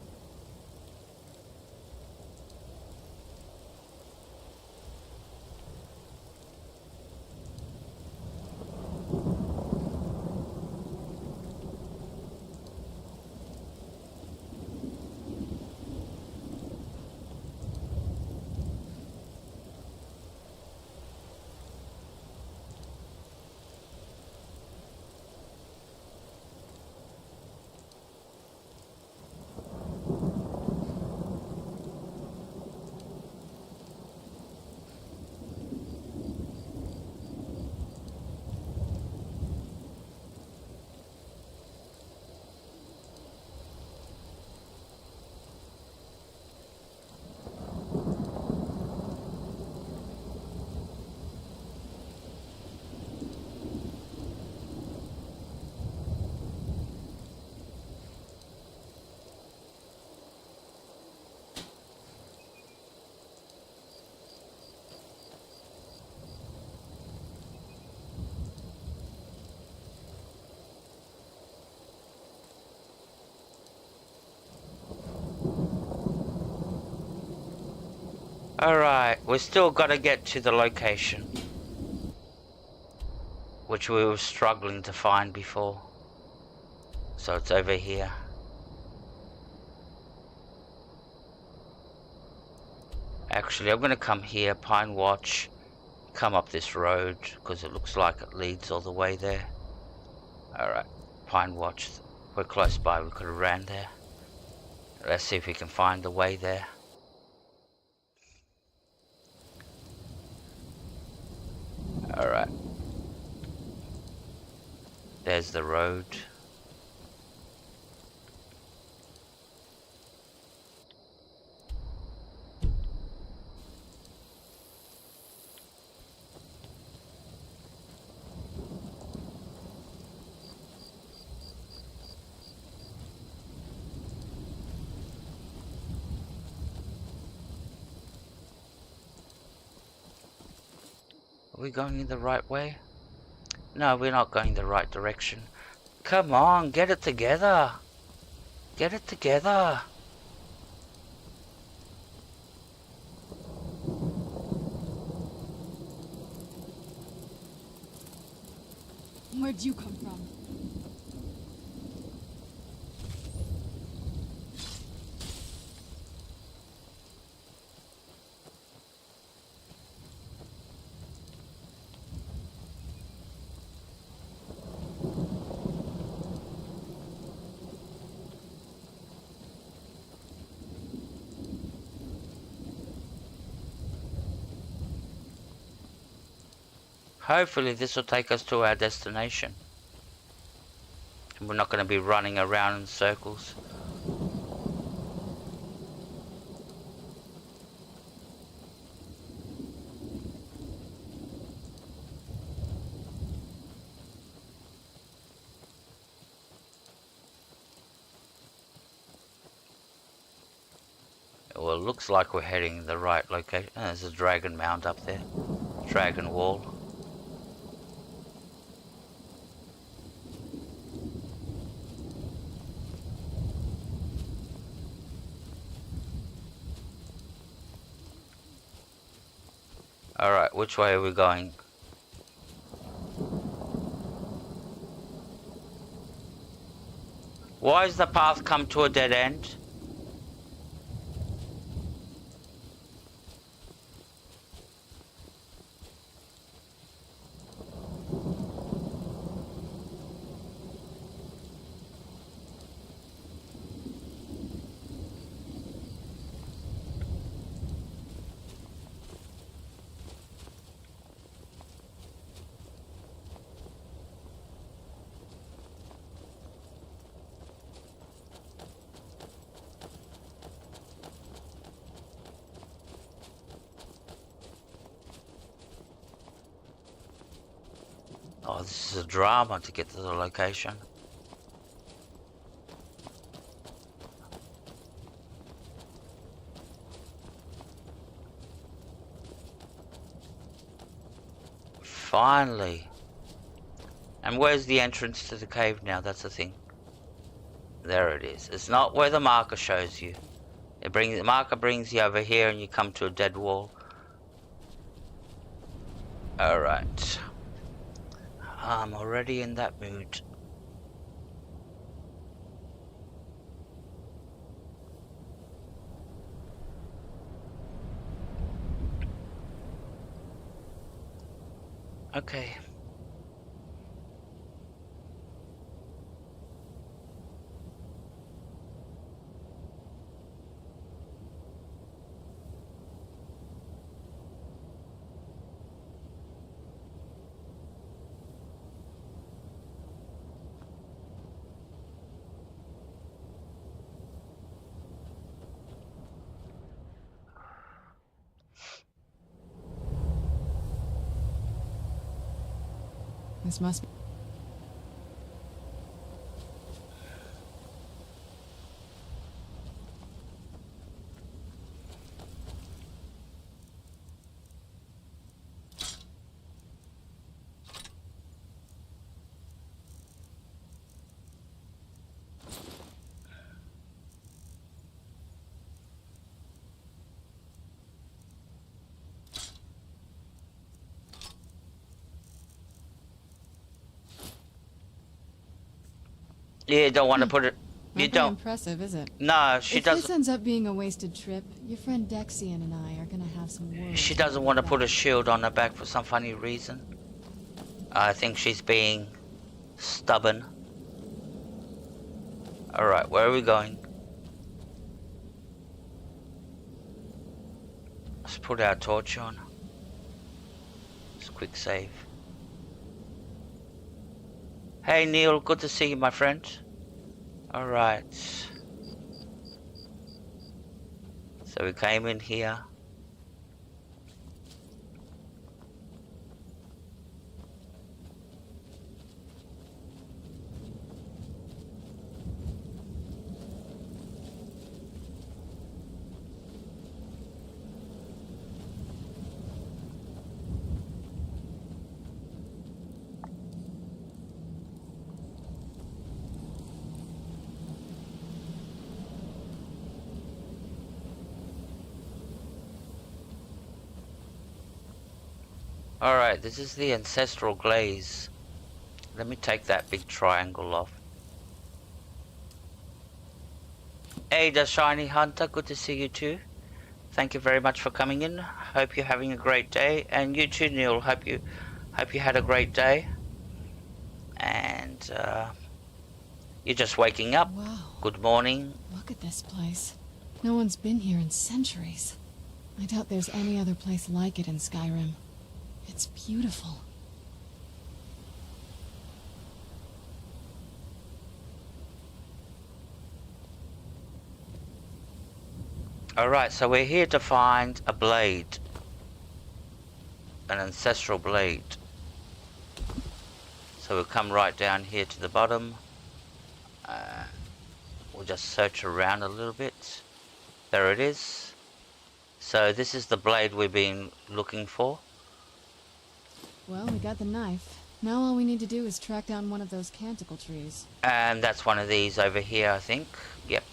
Alright, we still got to get to the location, which we were struggling to find before. So it's over here. Actually, I'm going to come here, Pine Watch, come up this road, because it looks like it leads all the way there. Alright, Pine Watch, we're close by, we could have ran there. Let's see if we can find the way there. Alright. There's the road. Are we going in the right way? No, we're not going the right direction. Come on, get it together. Get it together. Where'd you come from? Hopefully this will take us to our destination. And we're not going to be running around in circles. Well, it looks like we're heading in the right location. Oh, there's a dragon mound up there. Dragon wall. Alright, which way are we going? Why has the path come to a dead end? Oh, this is a drama to get to the location. Finally. And where's the entrance to the cave now? That's the thing. There it is. It's not where the marker shows you. The marker brings you over here and you come to a dead wall. Alright. I'm already in that mood. Okay. This must be... You don't want to put it... You Not don't... impressive, is it? No, she If doesn't... this ends up being a wasted trip, your friend Dexian and I are gonna have some words. She doesn't want to put a shield on her back for some funny reason. I think she's being stubborn. Alright, where are we going? Let's put our torch on. Let's quick save. Hey Neil, good to see you, my friend. Alright. So we came in here. Alright, this is the ancestral glaze. Let me take that big triangle off. Hey, the Shiny Hunter, good to see you too. Thank you very much for coming in. Hope you're having a great day. And you too, Neil. Hope you had a great day. And you're just waking up. Wow. Good morning. Look at this place. No one's been here in centuries. I doubt there's any other place like it in Skyrim. It's beautiful. Alright, so we're here to find a blade. An ancestral blade. So we'll come right down here to the bottom. We'll just search around a little bit. There it is. So this is the blade we've been looking for. Well, we got the knife. Now all we need to do is track down one of those canticle trees. And that's one of these over here, I think. Yep,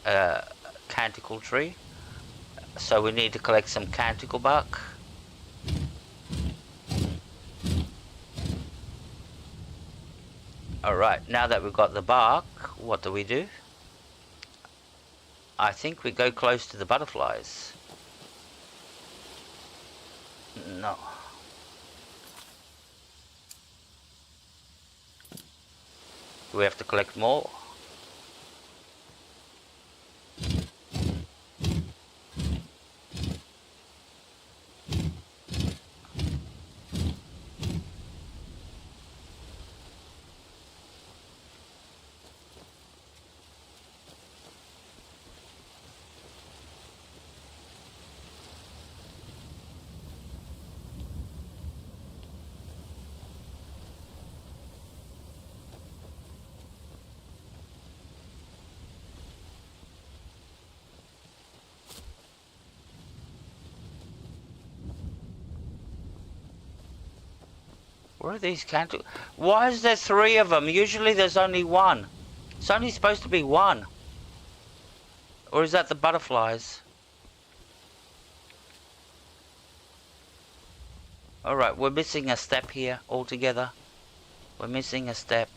canticle tree. So we need to collect some canticle bark. Alright, now that we've got the bark, what do we do? I think we go close to the butterflies. No. Do we have to collect more? Where are these canticle? Why is there 3 of them? Usually there's only 1. It's only supposed to be 1. Or is that the butterflies? Alright, we're missing a step here altogether. We're missing a step.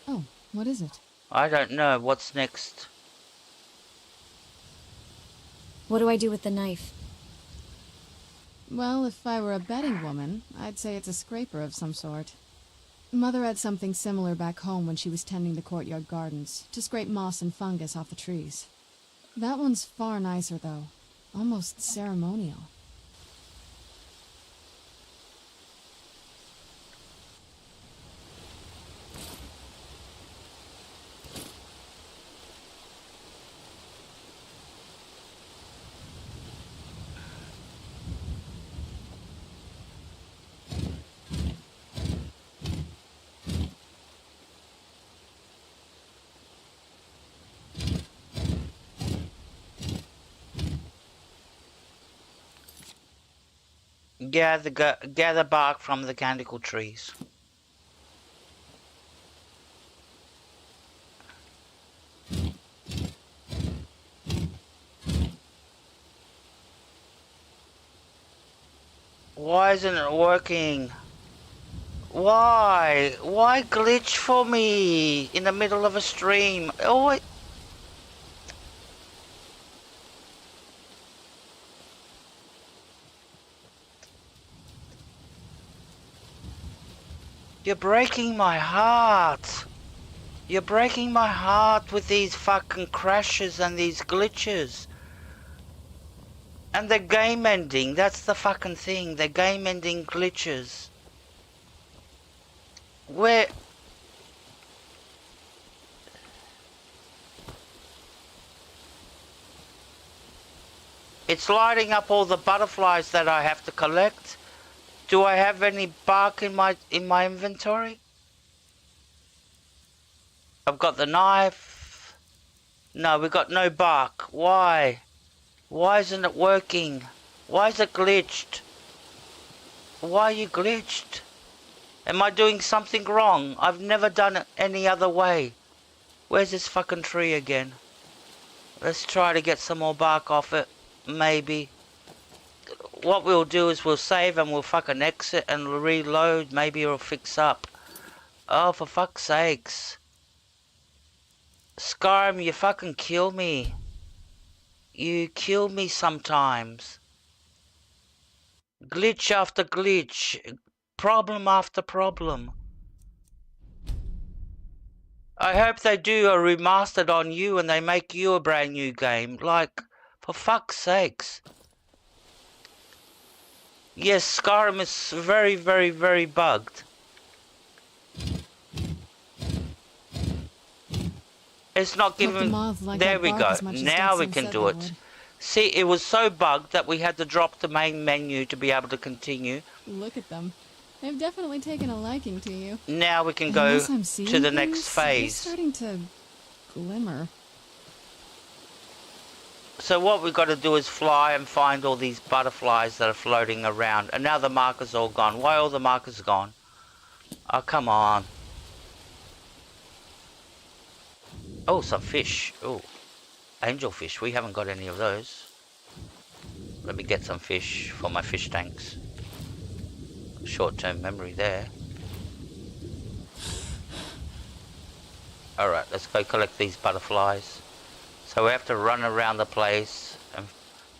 Oh, what is it? I don't know. What's next? What do I do with the knife? Well, if I were a betting woman, I'd say it's a scraper of some sort. Mother had something similar back home when she was tending the courtyard gardens, to scrape moss and fungus off the trees. That one's far nicer, though. Almost ceremonial. Gather bark from the canticle trees. Why isn't it working? Why? Why glitch for me in the middle of a stream? Oh, you're breaking my heart. You're breaking my heart with these fucking crashes and these glitches. And they're game ending. That's the fucking thing. They're game ending glitches. Where... It's lighting up all the butterflies that I have to collect. Do I have any bark in my inventory? I've got the knife. No, we've got no bark. Why? Why isn't it working? Why is it glitched? Why are you glitched? Am I doing something wrong? I've never done it any other way. Where's this fucking tree again? Let's try to get some more bark off it. Maybe. What we'll do is we'll save and we'll fucking exit and reload. Maybe it'll fix up. Oh, for fuck's sakes. Skyrim, you fucking kill me. You kill me sometimes. Glitch after glitch. Problem after problem. I hope they do a remastered on you and they make you a brand new game. Like, for fuck's sakes. Yes, Skyrim is very, very, very bugged. It's not giving... There we go. Now we can do it. See, it was so bugged that we had to drop the main menu to be able to continue. Look at them. They've definitely taken a liking to you. Now we can go to the next phase. They're starting to glimmer. So what we've got to do is fly and find all these butterflies that are floating around. And now the marker's all gone. Why are all the markers gone? Oh, come on. Oh, some fish. Oh, angelfish. We haven't got any of those. Let me get some fish for my fish tanks. Short-term memory there. Alright, let's go collect these butterflies. So we have to run around the place and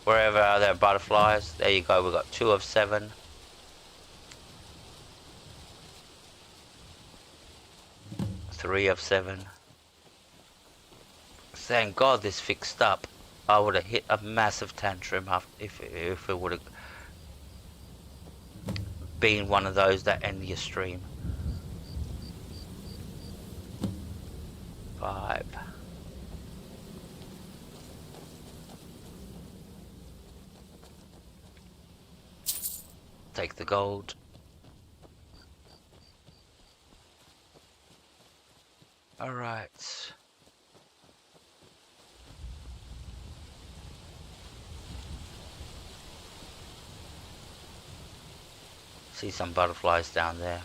wherever there are butterflies. There you go, we've got 2 of 7. Three of 7. Thank God this fixed up. I would have hit a massive tantrum if it would have been one of those that end your stream. 5. Take the gold. All right. See some butterflies down there.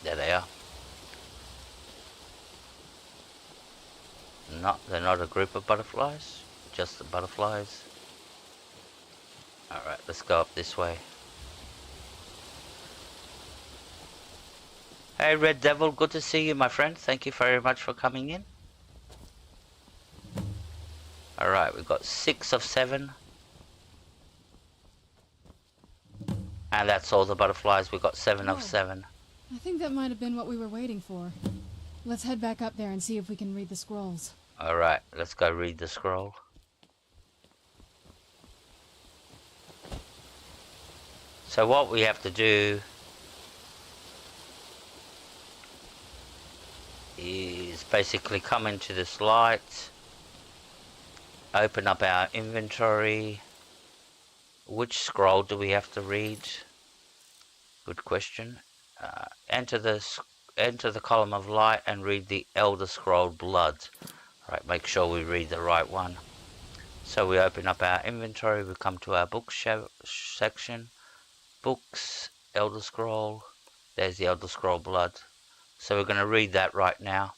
There they are. No, they're not a group of butterflies, just the butterflies. Alright, let's go up this way. Hey Red Devil, good to see you my friend. Thank you very much for coming in. Alright, we've got 6 of 7. And that's all the butterflies. We've got 7 of 7. I think that might have been what we were waiting for. Let's head back up there and see if we can read the scrolls. Alright, let's go read the scroll. So what we have to do is basically come into this light, open up our inventory. Which scroll do we have to read? Good question. Enter the column of light and read the Elder Scroll Blood. Right, make sure we read the right one. So we open up our inventory, we come to our book section. Books, Elder Scroll. There's the Elder Scroll Blood. So we're going to read that right now.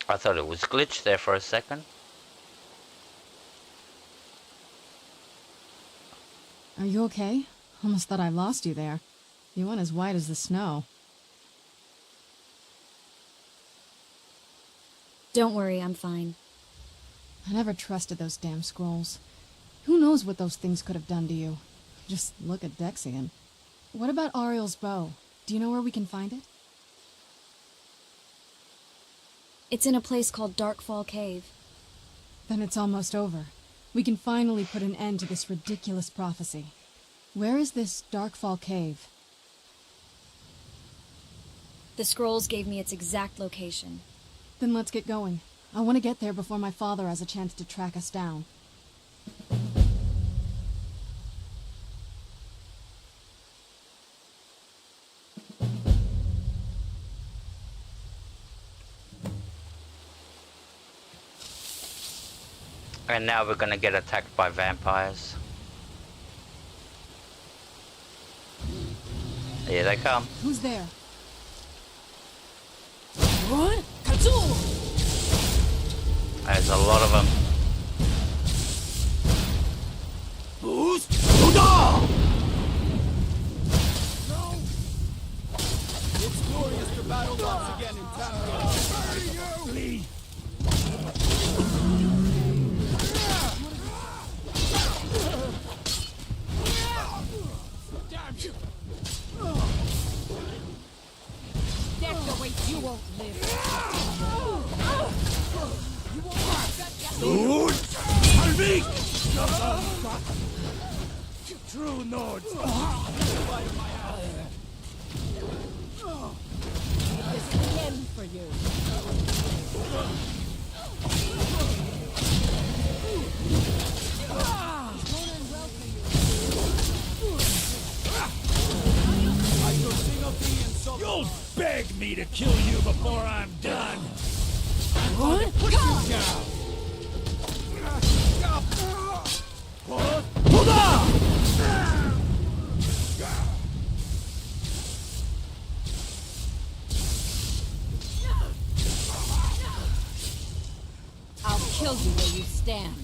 I thought it was glitched there for a second. Are you okay? Almost thought I lost you there. You went as white as the snow. Don't worry, I'm fine. I never trusted those damn scrolls. Who knows what those things could have done to you? Just look at Dexian. What about Ariel's bow? Do you know where we can find it? It's in a place called Darkfall Cave. Then it's almost over. We can finally put an end to this ridiculous prophecy. Where is this Darkfall Cave? The scrolls gave me its exact location. Then let's get going. I want to get there before my father has a chance to track us down. And now we're gonna get attacked by vampires. Here they come. Who's there? What? There's a lot of them. Boost! No! It's glorious to battle once again in town. Flee! Damn you! Death awaits you. Won't live. Lord! Alvik! True Nords! This is the end for you. I shall sing of thee in song. You'll beg me to kill you before I'm done! What? Put you down! What? Hold on! I'll kill you where you stand.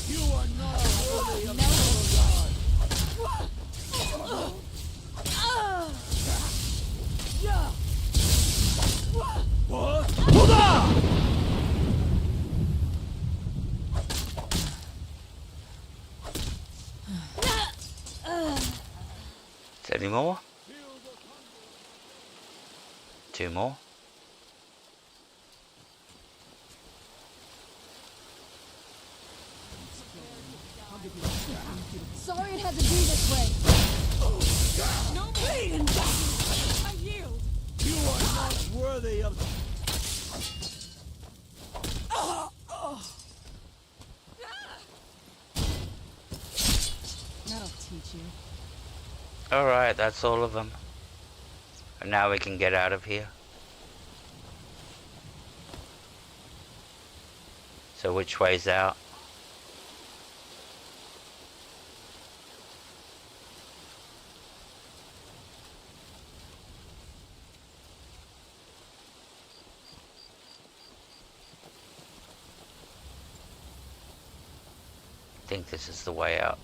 You are not worthy of Dawnguard. What? Hold on! Is there any more? 2 more. Sorry it had to be this way. No bleed and die! I yield. You are not worthy of... That'll teach you. Alright, that's all of them. And now we can get out of here. So which way's out? I think this is the way out.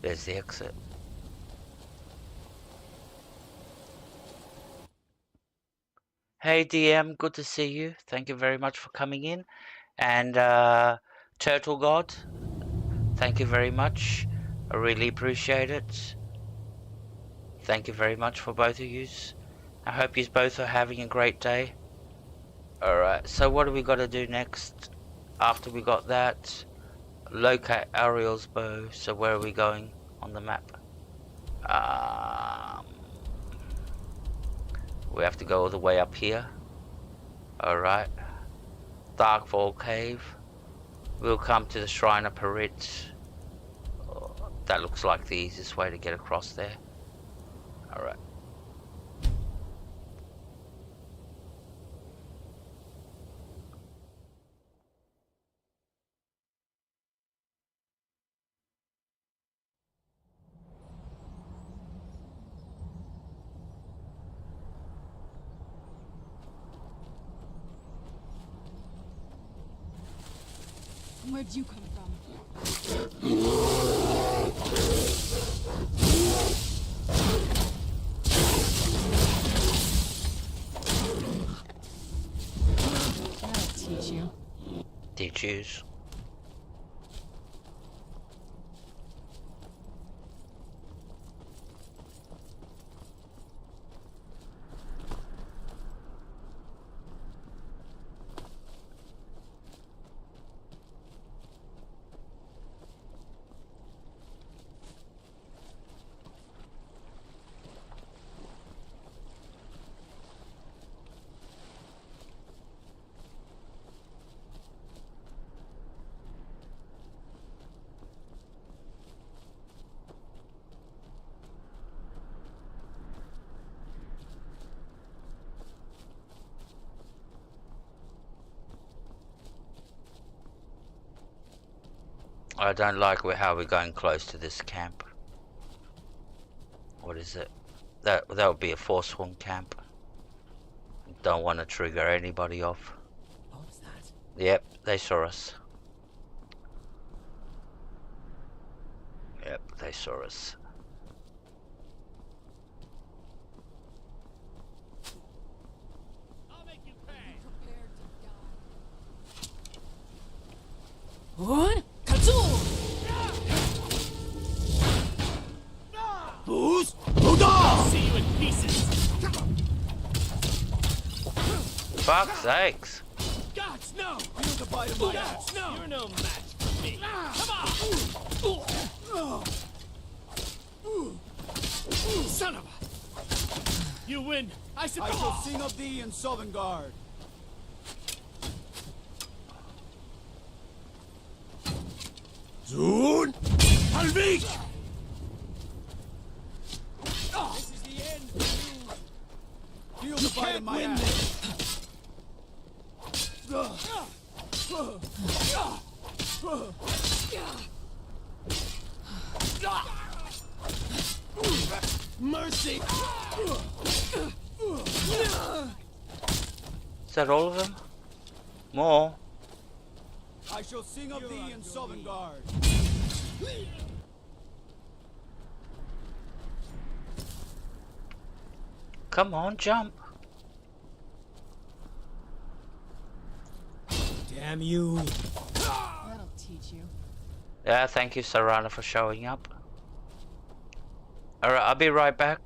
There's the exit. Hey DM, good to see you. Thank you very much for coming in. And Turtle God, thank you very much. I really appreciate it. Thank you very much for both of yous. I hope you both are having a great day. Alright, so what do we got to do next? After we got that, locate Ariel's bow. So where are we going on the map? We have to go all the way up here. Alright. Darkfall Cave. We'll come to the Shrine of Perit. Oh, that looks like the easiest way to get across there. Alright. Where'd you come from? That'll teach you. Teach yous. I don't like how we're going close to this camp. What is it? That would be a forsworn camp. Don't want to trigger anybody off. What was that? Yep, they saw us. Yep, they saw us. What? Katsu! Booze? I'll see you in pieces. Fuck's sakes. Gods, no! You're the bite of my ass. No! You're no match for me. Come on! Son of a... You win. I shall sing of thee in Dawnguard. Soon! Halvik! This is the end for you. Feel the bite of my ass. Mercy! Is that all of them? More? I shall sing of thee in Dawnguard. Come on, jump. Damn you. That'll teach you. Yeah, thank you, Sarana, for showing up. Alright, I'll be right back.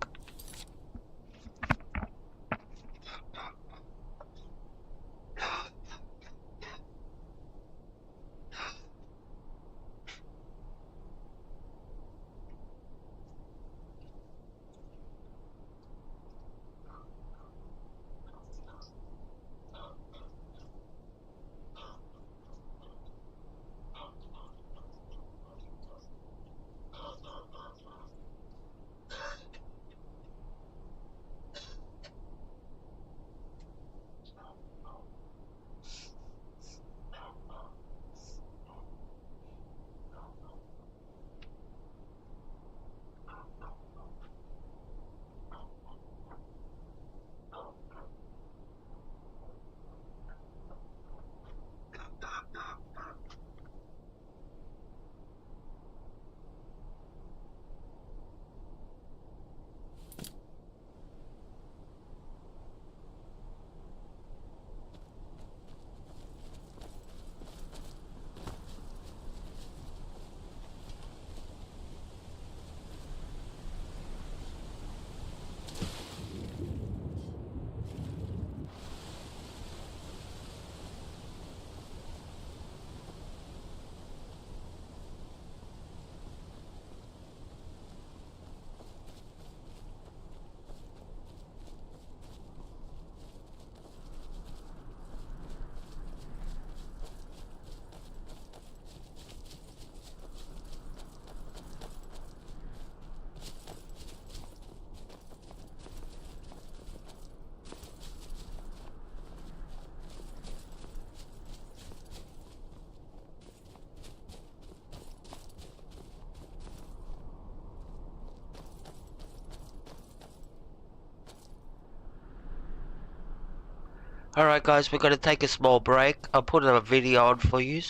Alright guys, we're going to take a small break. I'll put a video on for you.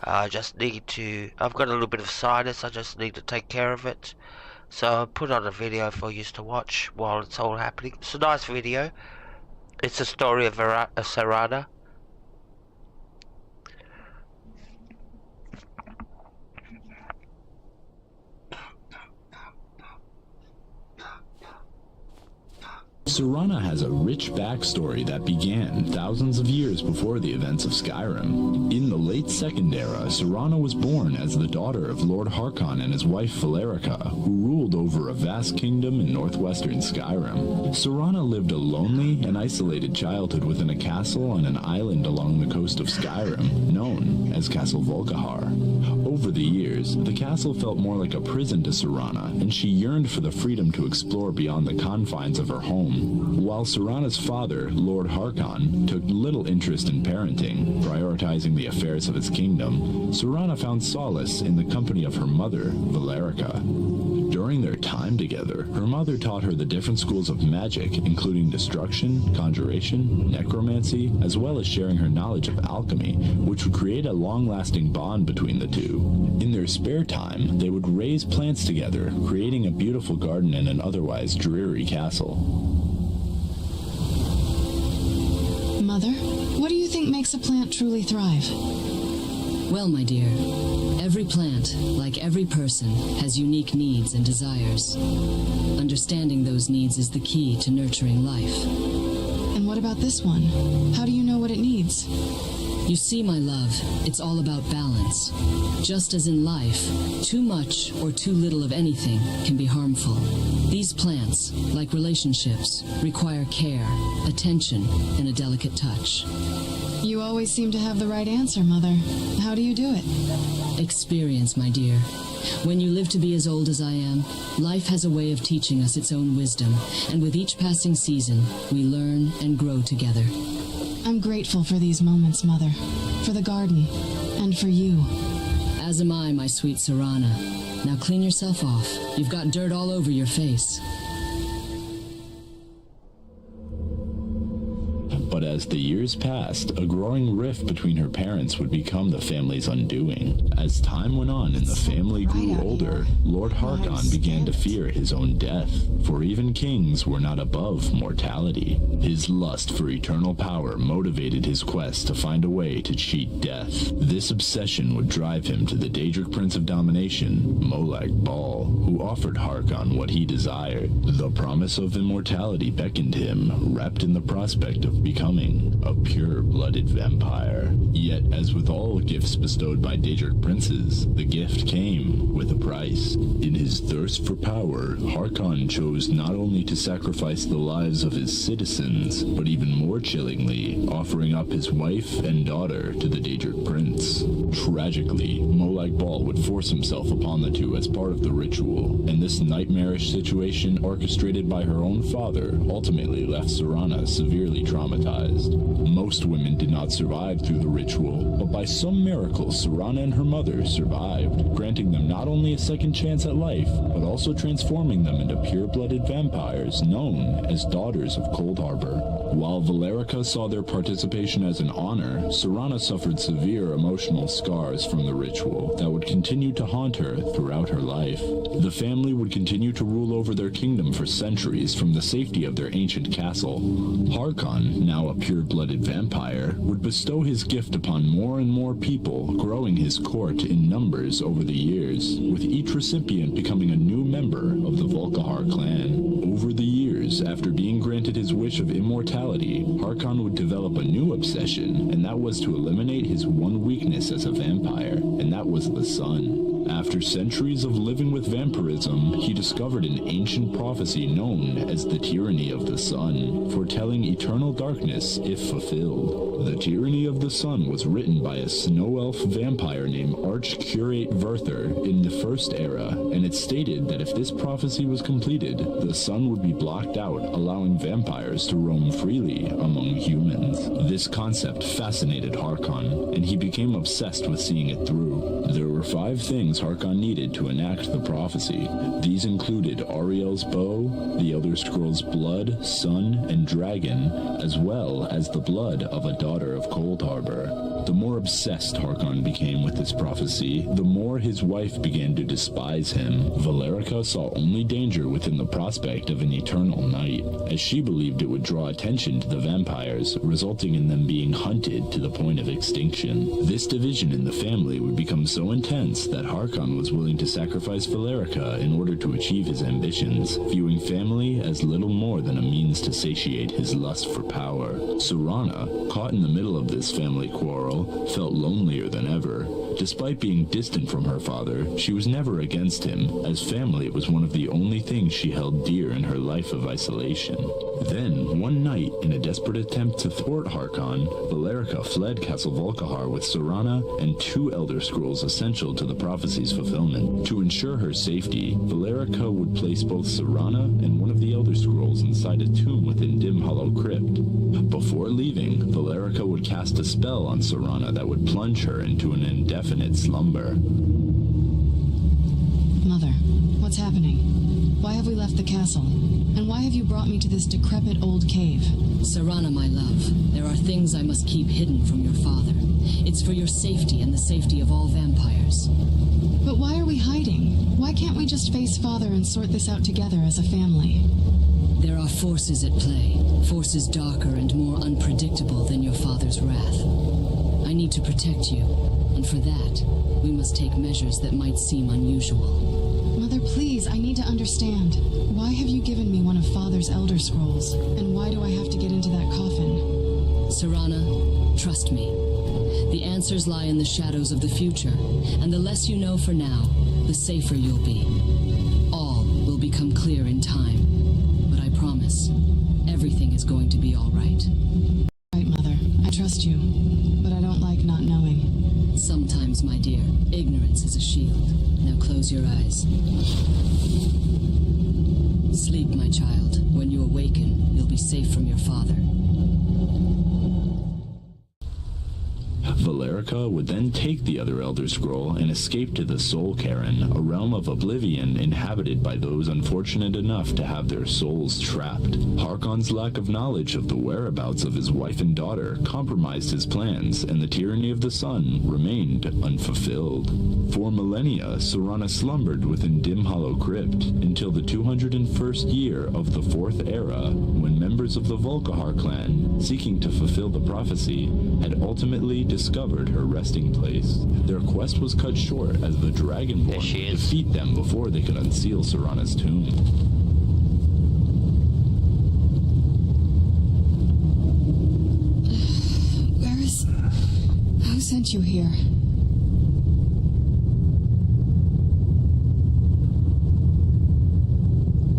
I just need to... I've got a little bit of sinus, I just need to take care of it. So I'll put on a video for you to watch while it's all happening. It's a nice video. It's a story of Sarana. Sarana has a rich backstory that began thousands of years before the events of Skyrim. In the late Second Era, Sarana was born as the daughter of Lord Harkon and his wife Valerica, who ruled over a vast kingdom in northwestern Skyrim. Sarana lived a lonely and isolated childhood within a castle on an island along the coast of Skyrim, known known as Castle Volkihar. Over the years, the castle felt more like a prison to Serana, and she yearned for the freedom to explore beyond the confines of her home. While Serana's father, Lord Harkon, took little interest in parenting, prioritizing the affairs of his kingdom, Serana found solace in the company of her mother, Valerica. During their time together, her mother taught her the different schools of magic, including destruction, conjuration, necromancy, as well as sharing her knowledge of alchemy, which would create a long-lasting bond between the two. In their spare time, they would raise plants together, creating a beautiful garden in an otherwise dreary castle. Mother, what do you think makes a plant truly thrive? Well, my dear, every plant, like every person, has unique needs and desires. Understanding those needs is the key to nurturing life. And what about this one? How do you know what it needs? You see, my love, it's all about balance. Just as in life, too much or too little of anything can be harmful. These plants, like relationships, require care, attention, and a delicate touch. You always seem to have the right answer, Mother. How do you do it? Experience, my dear. When you live to be as old as I am, life has a way of teaching us its own wisdom, and with each passing season, we learn and grow together. I'm grateful for these moments, Mother. For the garden, and for you. As am I, my sweet Serana. Now clean yourself off. You've got dirt all over your face. But as the years passed, a growing rift between her parents would become the family's undoing. As time went on and the family grew older, Lord Harkon began to fear his own death, for even kings were not above mortality. His lust for eternal power motivated his quest to find a way to cheat death. This obsession would drive him to the Daedric Prince of Domination, Molag Bal, who offered Harkon what he desired. The promise of immortality beckoned him, wrapped in the prospect of becoming a pure-blooded vampire. Yet, as with all gifts bestowed by Daedric princes, the gift came with a price. In his thirst for power, Harkon chose not only to sacrifice the lives of his citizens, but even more chillingly, offering up his wife and daughter to the Daedric prince. Tragically, Molag Bal would force himself upon the two as part of the ritual, and this nightmarish situation, orchestrated by her own father, ultimately left Serana severely traumatized. Most women did not survive through the ritual, but by some miracle, Serana and her mother survived, granting them not only a second chance at life, but also transforming them into pure-blooded vampires known as Daughters of Coldharbour. While Valerica saw their participation as an honor, Serana suffered severe emotional scars from the ritual that would continue to haunt her throughout her life. The family would continue to rule over their kingdom for centuries from the safety of their ancient castle. Harkon, now a pure-blooded vampire, would bestow his gift upon more and more people, growing his court in numbers over the years, with each recipient becoming a new member of the Volkihar clan. Over the years, after being granted his wish of immortality, Harkon would develop a new obsession, and that was to eliminate his one weakness as a vampire, and that was the sun. After centuries of living with vampirism, he discovered an ancient prophecy known as the Tyranny of the Sun, foretelling eternal darkness if fulfilled. The Tyranny of the Sun was written by a snow elf vampire named Archcurate Verther in the First Era, and it stated that if this prophecy was completed, the sun would be blocked out, allowing vampires to roam freely among humans. This concept fascinated Harkon, and he became obsessed with seeing it through. There were 5 things Harkon needed to enact the prophecy. These included Ariel's bow, the Elder Scrolls Blood, Sun, and Dragon, as well as the blood of a daughter of Coldharbour. The more obsessed Harkon became with this prophecy, the more his wife began to despise him. Valerica saw only danger within the prospect of an eternal night, as she believed it would draw attention to the vampires, resulting in them being hunted to the point of extinction. This division in the family would become so intense that Harkon was willing to sacrifice Valerica in order to achieve his ambitions, viewing family as little more than a means to satiate his lust for power. Serana, caught in the middle of this family quarrel, felt lonelier than ever. Despite being distant from her father, she was never against him, as family was one of the only things she held dear in her life of isolation. Then, one night, in a desperate attempt to thwart Harkon, Valerica fled Castle Volkihar with Serana and 2 Elder Scrolls essential to the prophecy's fulfillment. To ensure her safety, Valerica would place both Serana and one of the Elder Scrolls inside a tomb within Dim Hollow Crypt. Before leaving, Valerica would cast a spell on Serana that would plunge her into an indefinite slumber. Mother, what's happening? Why have we left the castle? And why have you brought me to this decrepit old cave? Serana, my love, there are things I must keep hidden from your father. It's for your safety and the safety of all vampires. But why are we hiding? Why can't we just face Father and sort this out together as a family? There are forces at play, forces darker and more unpredictable than your father's wrath. I need to protect you, and for that, we must take measures that might seem unusual. Mother, please, I need to understand. Why have you given me one of Father's Elder Scrolls? And why do I have to get into that coffin? Serana, trust me. The answers lie in the shadows of the future, and the less you know for now, the safer you'll be. All will become clear in time, but I promise, everything is going to be all right. Right, Mother. I trust you, but I don't like not knowing. Sometimes, my dear, ignorance is a shield. Now close your eyes. Sleep, my child. When you awaken, you'll be safe from your father. Valerica would then take the other Elder Scroll and escape to the Soul Cairn, a realm of oblivion inhabited by those unfortunate enough to have their souls trapped. Harkon's lack of knowledge of the whereabouts of his wife and daughter compromised his plans, and the tyranny of the sun remained unfulfilled. For millennia, Serana slumbered within Dim Hollow Crypt until the 201st year of the Fourth Era, when members of the Volkihar clan, seeking to fulfill the prophecy, had ultimately discovered her resting place. Their quest was cut short as the Dragonborn would defeat them before they could unseal Serana's tomb. Who sent you here?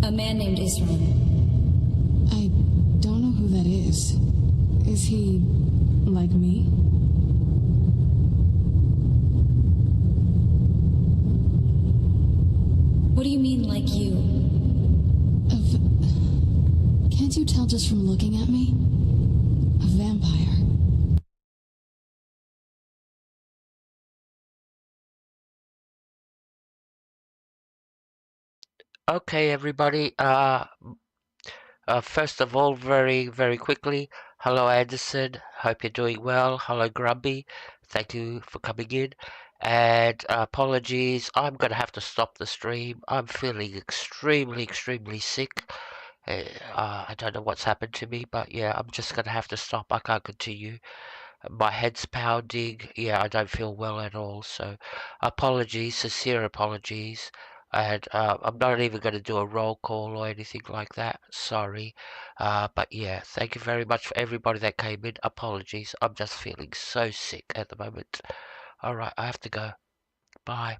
A man named Isran. I don't know who that is. Is he like me? What do you mean, like you? Can't you tell just from looking at me? A vampire. Okay, everybody. First of all, very, very quickly, hello, Anderson. Hope you're doing well. Hello, Grumby. Thank you for coming in. And apologies, I'm going to have to stop the stream. I'm feeling extremely, extremely sick. I don't know what's happened to me, but yeah, I'm just going to have to stop. I can't continue. My head's pounding. Yeah, I don't feel well at all. So apologies, sincere apologies. And I'm not even going to do a roll call or anything like that. Sorry. But yeah, thank you very much for everybody that came in. Apologies. I'm just feeling so sick at the moment. All right, I have to go. Bye.